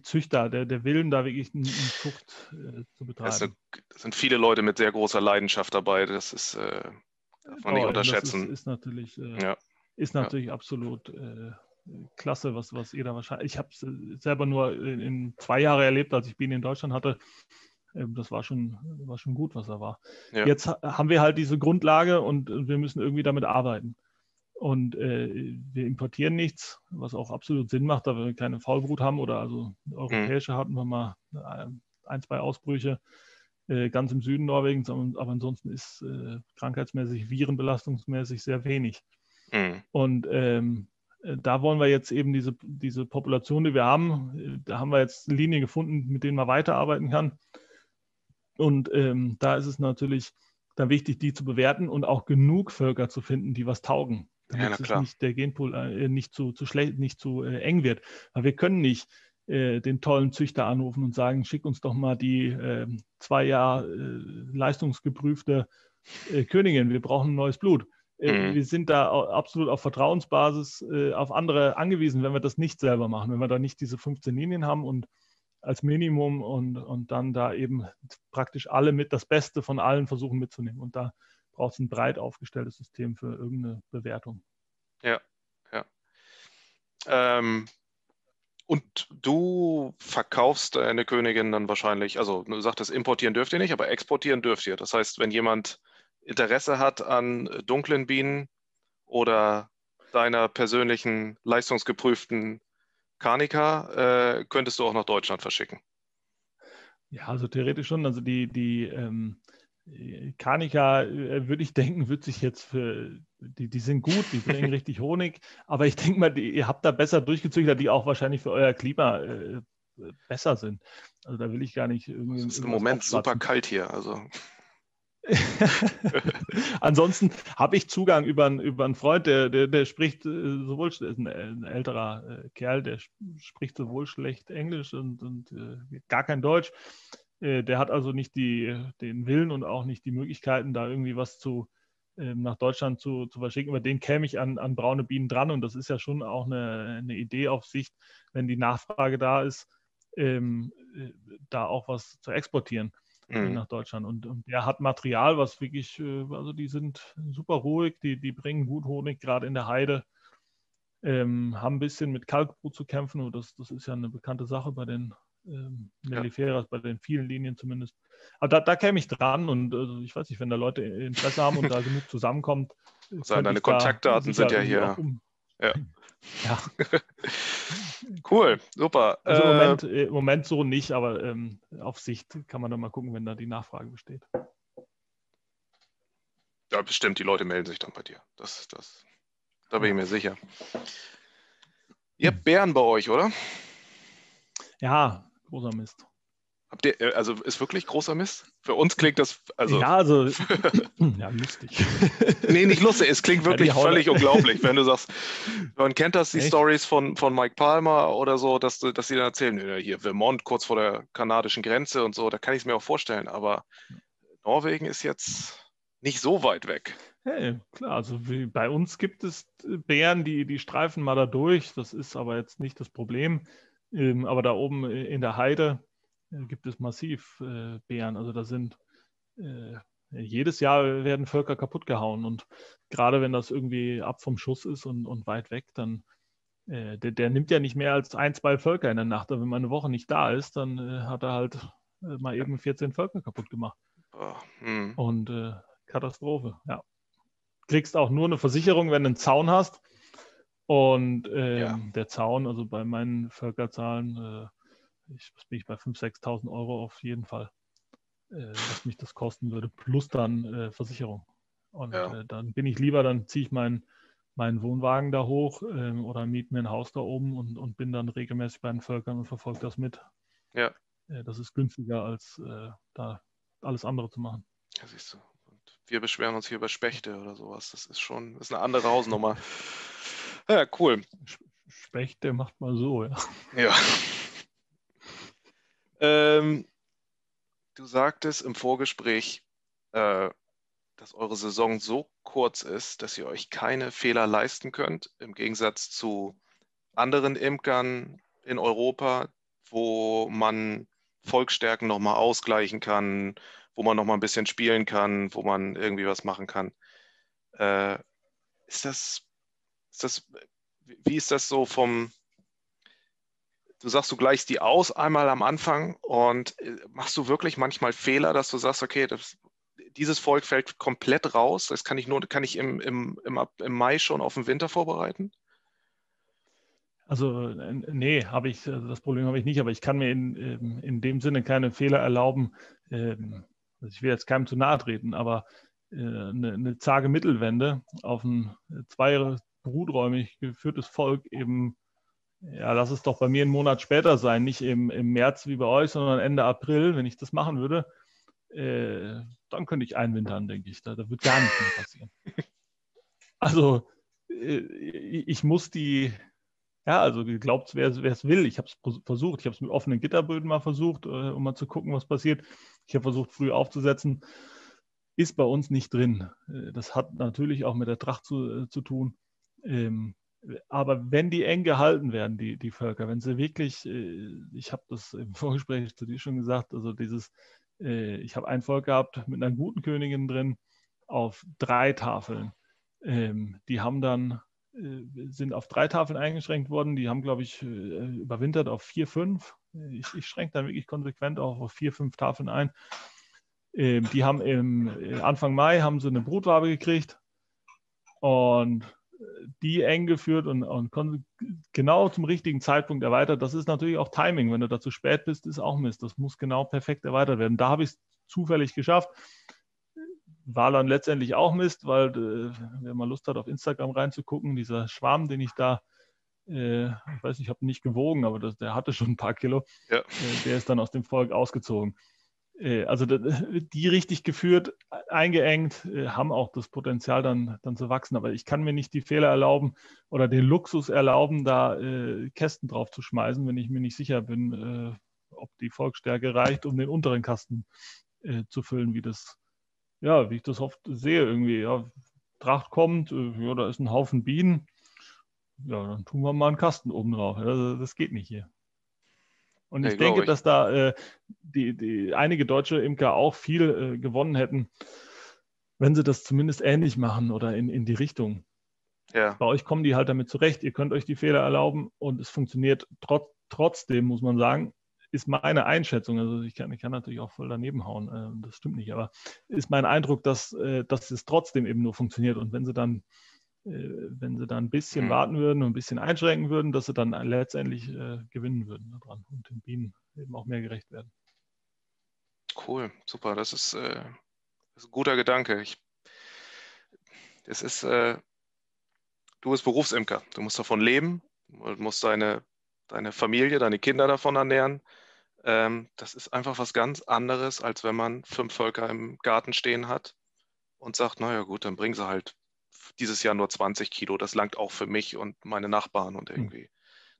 Züchter, der Willen, da wirklich eine Zucht zu betreiben. Es sind viele Leute mit sehr großer Leidenschaft dabei, das ist, darf man nicht unterschätzen. Das ist natürlich absolut klasse, was ihr da wahrscheinlich. Ich habe es selber nur in 2 Jahre erlebt, als ich Bienen in Deutschland hatte. Das war schon gut, was da war. Ja. Jetzt haben wir halt diese Grundlage und wir müssen irgendwie damit arbeiten. Und wir importieren nichts, was auch absolut Sinn macht, da wir keine Faulbrut haben oder also europäische hatten wir mal 1, 2 Ausbrüche ganz im Süden Norwegens, aber ansonsten ist krankheitsmäßig, virenbelastungsmäßig sehr wenig. Und da wollen wir jetzt eben diese Population, die wir haben, da haben wir jetzt Linien gefunden, mit denen man weiterarbeiten kann. Und da ist es natürlich dann wichtig, die zu bewerten und auch genug Völker zu finden, die was taugen. Damit nicht der Genpool nicht zu schlecht, nicht zu eng wird. Aber wir können nicht den tollen Züchter anrufen und sagen, schick uns doch mal die 2 Jahre leistungsgeprüfte Königin, wir brauchen neues Blut. Wir sind da absolut auf Vertrauensbasis auf andere angewiesen, wenn wir das nicht selber machen, wenn wir da nicht diese 15 Linien haben und als Minimum und dann da eben praktisch alle mit das Beste von allen versuchen mitzunehmen. Und da braucht es ein breit aufgestelltes System für irgendeine Bewertung. Ja, ja. Und du verkaufst eine Königin dann wahrscheinlich, also du sagtest, importieren dürft ihr nicht, aber exportieren dürft ihr. Das heißt, wenn jemand Interesse hat an dunklen Bienen oder deiner persönlichen leistungsgeprüften Carnica, könntest du auch nach Deutschland verschicken. Ja, also theoretisch schon. Also die Carnica, würde ich denken, wird sich jetzt die sind gut, die bringen richtig Honig, aber ich denke mal, ihr habt da besser durchgezüchtet, die auch wahrscheinlich für euer Klima besser sind. Also da will ich gar nicht irgendwie. Es ist im Moment super kalt hier, also. Ansonsten habe ich Zugang über einen Freund, der spricht sowohl, ist ein älterer Kerl, der spricht sowohl schlecht Englisch und gar kein Deutsch. Der hat also nicht den Willen und auch nicht die Möglichkeiten, da irgendwie was nach Deutschland zu verschicken. Über den käme ich an braune Bienen dran und das ist ja schon auch eine Idee auf Sicht, wenn die Nachfrage da ist, da auch was zu exportieren nach Deutschland. Und der hat Material, was wirklich, also die sind super ruhig, die bringen gut Honig, gerade in der Heide, haben ein bisschen mit Kalkbrut zu kämpfen, und das ist ja eine bekannte Sache bei den Melliferas, bei den vielen Linien zumindest. Aber da käme ich dran und ich weiß nicht, wenn da Leute Interesse haben und da genug zusammenkommt. Deine Kontaktdaten sind ja hier. Ja. Ja. Cool, super. Also im Moment so nicht, aber auf Sicht kann man dann mal gucken, wenn da die Nachfrage besteht. Ja, bestimmt, die Leute melden sich dann bei dir. Da bin ich mir sicher. Ihr habt Bären bei euch, oder? Ja, großer Mist. Habt ihr, also ist wirklich großer Mist? Für uns klingt das, also... Ja, also, ja, lustig. Nee, nicht lustig, es klingt wirklich völlig unglaublich, wenn du sagst, man kennt das, die Echt? Stories von Mike Palmer oder so, dass sie dann erzählen, hier Vermont, kurz vor der kanadischen Grenze und so, da kann ich es mir auch vorstellen, aber Norwegen ist jetzt nicht so weit weg. Hey, klar, also bei uns gibt es Bären, die streifen mal da durch, das ist aber jetzt nicht das Problem, aber da oben in der Heide gibt es massiv Bären. Also da sind jedes Jahr werden Völker kaputt gehauen. Und gerade wenn das irgendwie ab vom Schuss ist und weit weg, dann der nimmt ja nicht mehr als 1, 2 Völker in der Nacht. Aber wenn man eine Woche nicht da ist, dann hat er halt mal eben 14 Völker kaputt gemacht. Und Katastrophe, ja. Kriegst auch nur eine Versicherung, wenn du einen Zaun hast. Und der Zaun, also bei meinen Völkerzahlen, was bin ich bei 5.000, 6.000 Euro auf jeden Fall, was mich das kosten würde, plus dann Versicherung. Und dann bin ich lieber, dann ziehe ich meinen Wohnwagen da hoch oder miete mir ein Haus da oben und bin dann regelmäßig bei den Völkern und verfolge das mit. Ja. Das ist günstiger, als da alles andere zu machen. Ja, siehst du. Und wir beschweren uns hier über Spechte oder sowas. Das ist eine andere Hausnummer. Ja, cool. Spechte macht man so, ja. Ja. Du sagtest im Vorgespräch, dass eure Saison so kurz ist, dass ihr euch keine Fehler leisten könnt, im Gegensatz zu anderen Imkern in Europa, wo man Volksstärken nochmal ausgleichen kann, wo man nochmal ein bisschen spielen kann, wo man irgendwie was machen kann. Wie ist das so du sagst, du gleichst die aus einmal am Anfang und machst du wirklich manchmal Fehler, dass du sagst, okay, dieses Volk fällt komplett raus, das kann ich im Mai schon auf den Winter vorbereiten? Also nee, das Problem habe ich nicht, aber ich kann mir in dem Sinne keine Fehler erlauben. Also ich will jetzt keinem zu nahe treten, aber eine zage Mittelwende auf ein 2 bruträumig geführtes Volk eben, ja, lass es doch bei mir einen Monat später sein, nicht im März wie bei euch, sondern Ende April, wenn ich das machen würde, dann könnte ich einwintern, denke ich. Da wird gar nichts mehr passieren. Also ich muss also glaubt, wer es will. Ich habe es versucht. Ich habe es mit offenen Gitterböden mal versucht, um mal zu gucken, was passiert. Ich habe versucht, früh aufzusetzen. ist bei uns nicht drin. Das hat natürlich auch mit der Tracht zu tun. Aber wenn die eng gehalten werden, die Völker, wenn sie wirklich, ich habe das im Vorgespräch zu dir schon gesagt, also ich habe ein Volk gehabt mit einer guten Königin drin auf 3 Tafeln. Die haben dann, sind auf 3 Tafeln eingeschränkt worden, die haben, glaube ich, überwintert auf 4, 5. Ich schränke dann wirklich konsequent auch auf 4, 5 Tafeln ein. Die haben Anfang Mai haben sie eine Brutwabe gekriegt und die eng geführt und genau zum richtigen Zeitpunkt erweitert. Das ist natürlich auch Timing. Wenn du da zu spät bist, ist auch Mist. Das muss genau perfekt erweitert werden. Da habe ich es zufällig geschafft. War dann letztendlich auch Mist, weil wer mal Lust hat, auf Instagram reinzugucken, dieser Schwarm, den ich da, ich weiß nicht, ich habe ihn nicht gewogen, aber der hatte schon ein paar Kilo, Ja. Der ist dann aus dem Volk ausgezogen. Also die richtig geführt, eingeengt, haben auch das Potenzial dann zu wachsen. Aber ich kann mir nicht die Fehler erlauben oder den Luxus erlauben, da Kästen drauf zu schmeißen, wenn ich mir nicht sicher bin, ob die Volksstärke reicht, um den unteren Kasten zu füllen, wie ich das oft sehe irgendwie. Ja, Tracht kommt, ja, da ist ein Haufen Bienen, ja, dann tun wir mal einen Kasten oben drauf. Also, das geht nicht hier. Und ich denke, dass da einige deutsche Imker auch viel gewonnen hätten, wenn sie das zumindest ähnlich machen oder in die Richtung. Ja. Bei euch kommen die halt damit zurecht. Ihr könnt euch die Fehler erlauben und es funktioniert trotzdem, muss man sagen, ist meine Einschätzung. Also ich kann natürlich auch voll daneben hauen, das stimmt nicht, aber ist mein Eindruck, dass es trotzdem eben nur funktioniert. Und wenn sie dann ein bisschen warten würden und ein bisschen einschränken würden, dass sie dann letztendlich gewinnen würden daran und den Bienen eben auch mehr gerecht werden. Cool, super. Das ist ein guter Gedanke. Du bist Berufsimker. Du musst davon leben. Du musst deine Familie, deine Kinder davon ernähren. Das ist einfach was ganz anderes, als wenn man 5 Völker im Garten stehen hat und sagt, naja gut, dann bringen sie halt dieses Jahr nur 20 Kilo, das langt auch für mich und meine Nachbarn und irgendwie.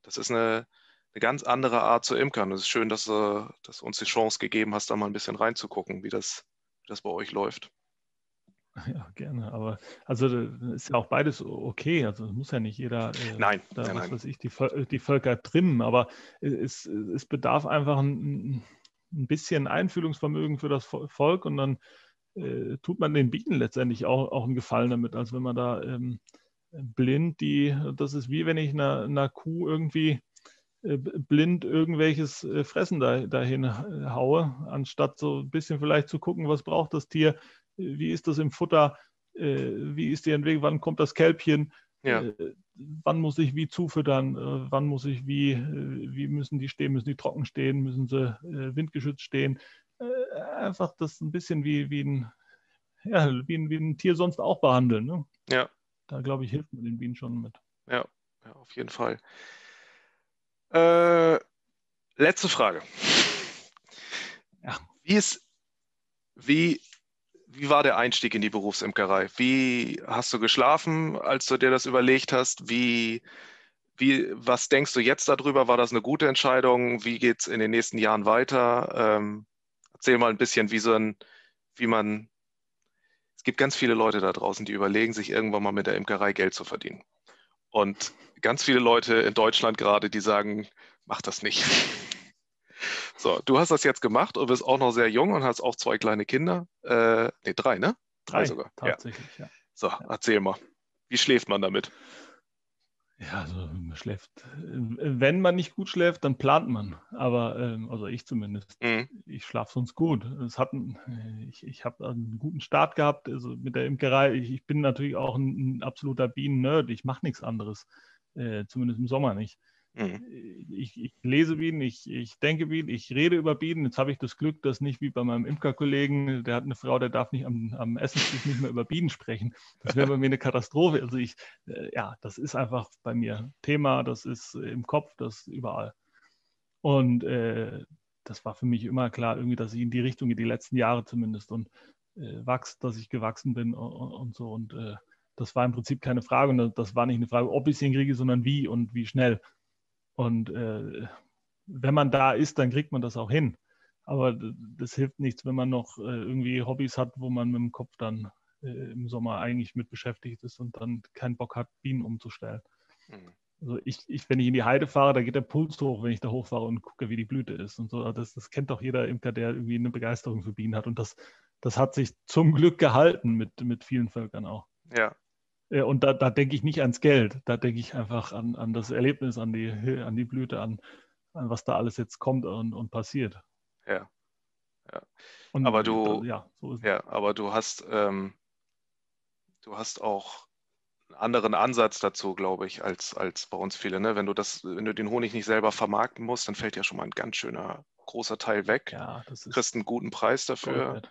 Das ist eine ganz andere Art zu imkern. Es ist schön, dass du uns die Chance gegeben hast, da mal ein bisschen reinzugucken, wie das bei euch läuft. Ja, gerne. Aber also ist ja auch beides okay. Also muss ja nicht jeder nein. die Völker trimmen, aber es bedarf einfach ein bisschen Einfühlungsvermögen für das Volk und dann tut man den Bienen letztendlich auch einen Gefallen damit, als wenn man da blind das ist wie wenn ich einer Kuh irgendwie blind irgendwelches Fressen dahin haue, anstatt so ein bisschen vielleicht zu gucken, was braucht das Tier, wie ist das im Futter, wie ist die Entwicklung, wann kommt das Kälbchen, ja. Wann muss ich wie zufüttern, wann muss ich wie müssen die stehen, müssen die trocken stehen, müssen sie windgeschützt stehen. Einfach das ein bisschen wie ein Tier sonst auch behandeln. Ne? Ja. Da, glaube ich, hilft man den Bienen schon mit. Ja, auf jeden Fall. Letzte Frage. Ja. Wie war der Einstieg in die Berufsimkerei? Wie hast du geschlafen, als du dir das überlegt hast? Was denkst du jetzt darüber? War das eine gute Entscheidung? Wie geht es in den nächsten Jahren weiter? Erzähl mal ein bisschen, es gibt ganz viele Leute da draußen, die überlegen, sich irgendwann mal mit der Imkerei Geld zu verdienen. Und ganz viele Leute in Deutschland gerade, die sagen, mach das nicht. So, du hast das jetzt gemacht und bist auch noch sehr jung und hast auch 2 kleine Kinder. 3, ne? 3 sogar. tatsächlich, ja. So, erzähl mal. Wie schläft man damit? Ja, also man schläft. Wenn man nicht gut schläft, dann plant man. Aber, also ich zumindest. Ich schlafe sonst gut. Ich habe einen guten Start gehabt, also mit der Imkerei. Ich bin natürlich auch ein absoluter Bienen-Nerd. Ich mache nichts anderes. Zumindest im Sommer nicht. Ich lese Bienen, ich denke Bienen, ich rede über Bienen. Jetzt habe ich das Glück, dass nicht wie bei meinem Imkerkollegen, der hat eine Frau, der darf nicht am Essenstisch nicht mehr über Bienen sprechen. Das wäre bei mir eine Katastrophe. Also das ist einfach bei mir Thema, das ist im Kopf, das ist überall. Und das war für mich immer klar, irgendwie, dass ich in die Richtung gehe, die letzten Jahre zumindest und dass ich gewachsen bin und so. Und das war im Prinzip keine Frage und das war nicht eine Frage, ob ich es hinkriege, sondern wie und wie schnell. Und wenn man da ist, dann kriegt man das auch hin. Aber das hilft nichts, wenn man noch irgendwie Hobbys hat, wo man mit dem Kopf dann im Sommer eigentlich mit beschäftigt ist und dann keinen Bock hat, Bienen umzustellen. Also wenn ich in die Heide fahre, da geht der Puls hoch, wenn ich da hochfahre und gucke, wie die Blüte ist. Und so, das kennt doch jeder Imker, der irgendwie eine Begeisterung für Bienen hat. Und das hat sich zum Glück gehalten mit vielen Völkern auch. Ja. Und da denke ich nicht ans Geld, da denke ich einfach an das Erlebnis, an die Blüte, an was da alles jetzt kommt und passiert. Ja. Und Aber so ist es. aber du hast auch einen anderen Ansatz dazu, glaube ich, als bei uns viele. Ne? Wenn du den Honig nicht selber vermarkten musst, dann fällt ja schon mal ein ganz schöner großer Teil weg. Ja, das Du ist kriegst einen guten Preis dafür.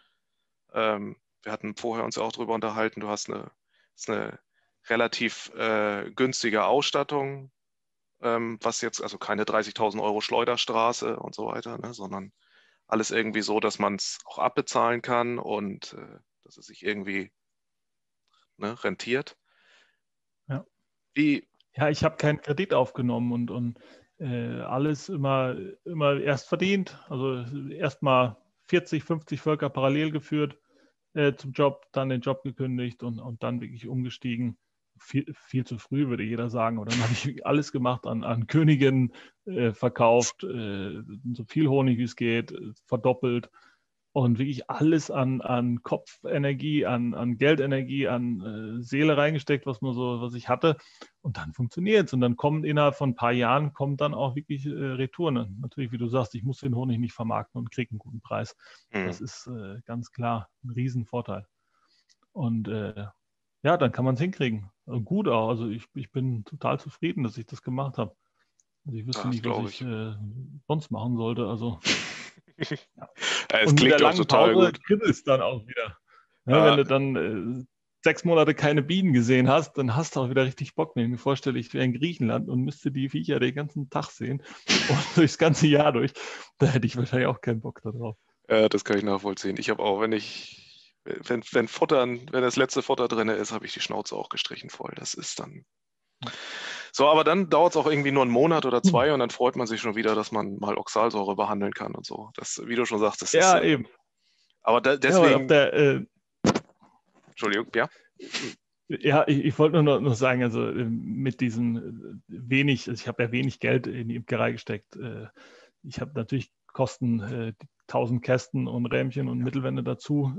Wir hatten vorher uns ja auch darüber unterhalten, du hast eine relativ günstige Ausstattung, was jetzt, also keine 30.000 € Schleuderstraße und so weiter, ne, sondern alles irgendwie so, dass man es auch abbezahlen kann und dass es sich irgendwie rentiert. Ja. Wie? Ja, ich habe keinen Kredit aufgenommen und alles immer erst verdient. Also erstmal 40, 50 Völker parallel geführt zum Job, dann den Job gekündigt und dann wirklich umgestiegen. Viel zu früh, würde jeder sagen. Und dann habe ich alles gemacht, an Königinnen verkauft, so viel Honig wie es geht, verdoppelt. Und wirklich alles an Kopfenergie, an Geldenergie, an Seele reingesteckt, was ich hatte. Und dann funktioniert es. Und dann kommen innerhalb von ein paar Jahren dann auch wirklich Retouren. Natürlich, wie du sagst, ich muss den Honig nicht vermarkten und kriege einen guten Preis. Das ist ganz klar ein Riesenvorteil. Und ja, dann kann man es hinkriegen. Gut auch. Also ich bin total zufrieden, dass ich das gemacht habe. Also ich wüsste nicht, was ich sonst machen sollte. Also ja, es und klingt mit der auch langen total Pause gut. kribbelt es dann auch wieder. Ja, wenn du dann 6 Monate keine Bienen gesehen hast, dann hast du auch wieder richtig Bock. Wenn ich mir vorstelle, ich wäre in Griechenland und müsste die Viecher den ganzen Tag sehen und durchs ganze Jahr durch, da hätte ich wahrscheinlich auch keinen Bock darauf. Ja, das kann ich nachvollziehen. Ich habe auch, wenn das letzte Futter drin ist, habe ich die Schnauze auch gestrichen voll. Das ist dann so, aber dann dauert es auch irgendwie nur einen Monat oder 2 und dann freut man sich schon wieder, dass man mal Oxalsäure behandeln kann und so. Das, wie du schon sagst, das ja, ist eben. Aber deswegen. Ja, Entschuldigung, ja. Ja, ich wollte nur noch sagen, also mit diesen wenig, also ich habe ja wenig Geld in die Imkerei gesteckt. Ich habe natürlich Kosten, 1000 Kästen und Rähmchen und Mittelwände dazu,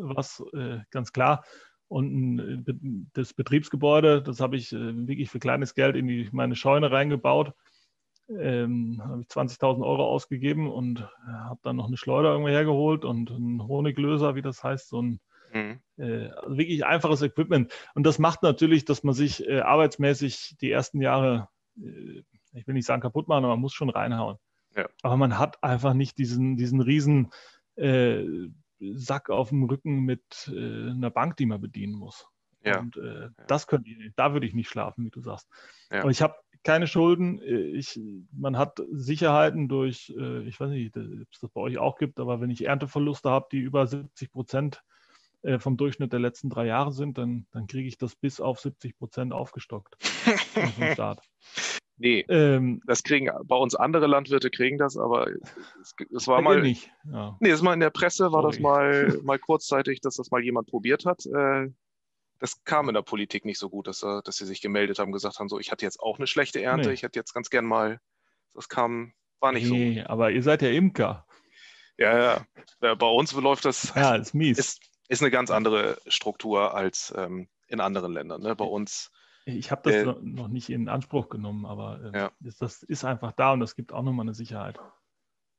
ganz klar. Und das Betriebsgebäude, das habe ich wirklich für kleines Geld in meine Scheune reingebaut. Habe ich 20.000 € ausgegeben und habe dann noch eine Schleuder irgendwo hergeholt und einen Honiglöser, wie das heißt, so ein also wirklich einfaches Equipment. Und das macht natürlich, dass man sich arbeitsmäßig die ersten Jahre, ich will nicht sagen kaputt machen, aber man muss schon reinhauen. Ja. Aber man hat einfach nicht diesen riesen Sack auf dem Rücken mit einer Bank, die man bedienen muss. Ja. Und das da würde ich nicht schlafen, wie du sagst. Ja. Aber ich habe keine Schulden. Man hat Sicherheiten durch, ich weiß nicht, ob es das bei euch auch gibt, aber wenn ich Ernteverluste habe, die über 70% vom Durchschnitt der letzten 3 Jahre sind, dann kriege ich das bis auf 70% aufgestockt vom Staat. Nee, das kriegen bei uns andere Landwirte kriegen das, aber es war mal nicht. Ja. Nee, das mal in der Presse war das mal kurzzeitig, dass das mal jemand probiert hat. Das kam in der Politik nicht so gut, dass sie sich gemeldet haben, gesagt haben, so, ich hatte jetzt auch eine schlechte Ernte, ich hätte jetzt ganz gern mal, war nicht so gut. Aber ihr seid ja Imker. Ja. Bei uns läuft das, ja, ist mies. Ist eine ganz andere Struktur als in anderen Ländern. Ne? Bei uns. Ich habe das noch nicht in Anspruch genommen, aber das ist einfach da und das gibt auch nochmal eine Sicherheit.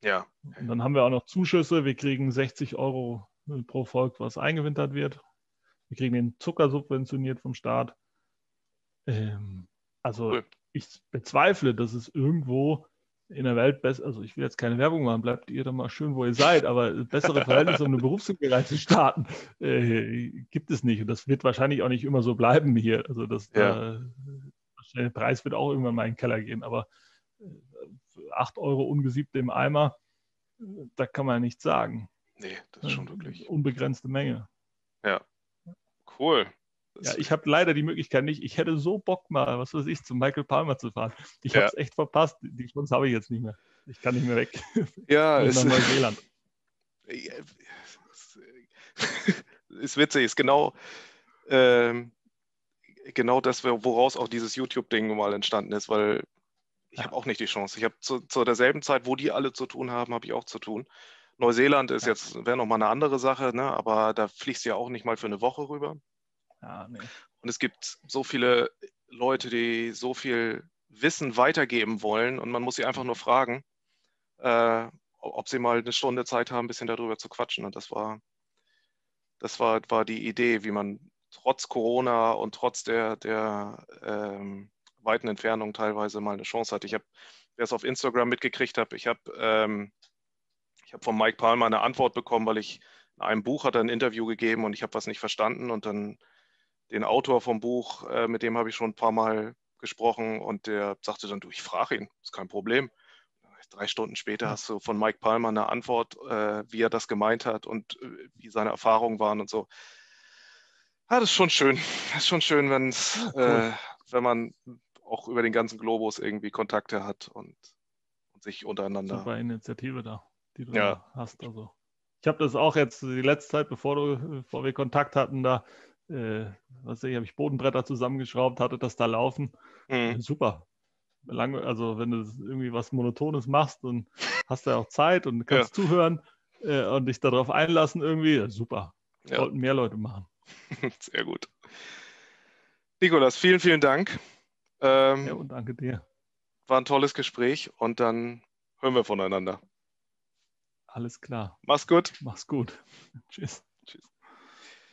Ja. Und dann haben wir auch noch Zuschüsse. Wir kriegen 60 € pro Volk, was eingewintert wird. Wir kriegen den Zucker subventioniert vom Staat. Cool. Ich bezweifle, dass es irgendwo in der Welt besser, also ich will jetzt keine Werbung machen, bleibt ihr doch mal schön, wo ihr seid, aber bessere Verhältnisse, um eine Berufsimkerei zu starten, gibt es nicht. Und das wird wahrscheinlich auch nicht immer so bleiben hier. Also der Preis wird auch irgendwann mal in den Keller gehen, aber 8 € ungesiebte im Eimer, da kann man ja nichts sagen. Nee, das ist schon wirklich. Unbegrenzte Menge. Ja, cool. Ja, ich habe leider die Möglichkeit nicht. Ich hätte so Bock mal, was weiß ich, zu Michael Palmer zu fahren. Ich habe es echt verpasst. Die Chance habe ich jetzt nicht mehr. Ich kann nicht mehr weg. Ja, nach Neuseeland. ist witzig, ist genau das, woraus auch dieses YouTube-Ding mal entstanden ist, weil ich habe auch nicht die Chance. Ich habe zu derselben Zeit, wo die alle zu tun haben, habe ich auch zu tun. Neuseeland ist wäre nochmal eine andere Sache, ne? Aber da fliegst du ja auch nicht mal für eine Woche rüber. Ja, nee. Und es gibt so viele Leute, die so viel Wissen weitergeben wollen und man muss sie einfach nur fragen, ob sie mal eine Stunde Zeit haben, ein bisschen darüber zu quatschen. Und das war die Idee, wie man trotz Corona und trotz der weiten Entfernung teilweise mal eine Chance hat. Wer es auf Instagram mitgekriegt hat, ich habe von Mike Palmer eine Antwort bekommen, weil ich in einem Buch hat er ein Interview gegeben und ich habe was nicht verstanden und dann den Autor vom Buch, mit dem habe ich schon ein paar Mal gesprochen und der sagte dann, du, ich frage ihn, ist kein Problem. 3 Stunden später hast du von Mike Palmer eine Antwort, wie er das gemeint hat und wie seine Erfahrungen waren und so. Ja, das ist schon schön. Das ist schon schön, wenn man auch über den ganzen Globus irgendwie Kontakte hat und sich untereinander. Super Initiative da, die du Ja. da hast. Also ich habe das auch jetzt die letzte Zeit, bevor wir Kontakt hatten, da habe ich Bodenbretter zusammengeschraubt, hatte das da laufen. Super. Also wenn du irgendwie was Monotones machst, dann hast du ja auch Zeit und kannst zuhören und dich darauf einlassen irgendwie. Super. Sollten mehr Leute machen. Sehr gut. Nikolas, vielen, vielen Dank. Und danke dir. War ein tolles Gespräch und dann hören wir voneinander. Alles klar. Mach's gut. Mach's gut. Tschüss. Tschüss.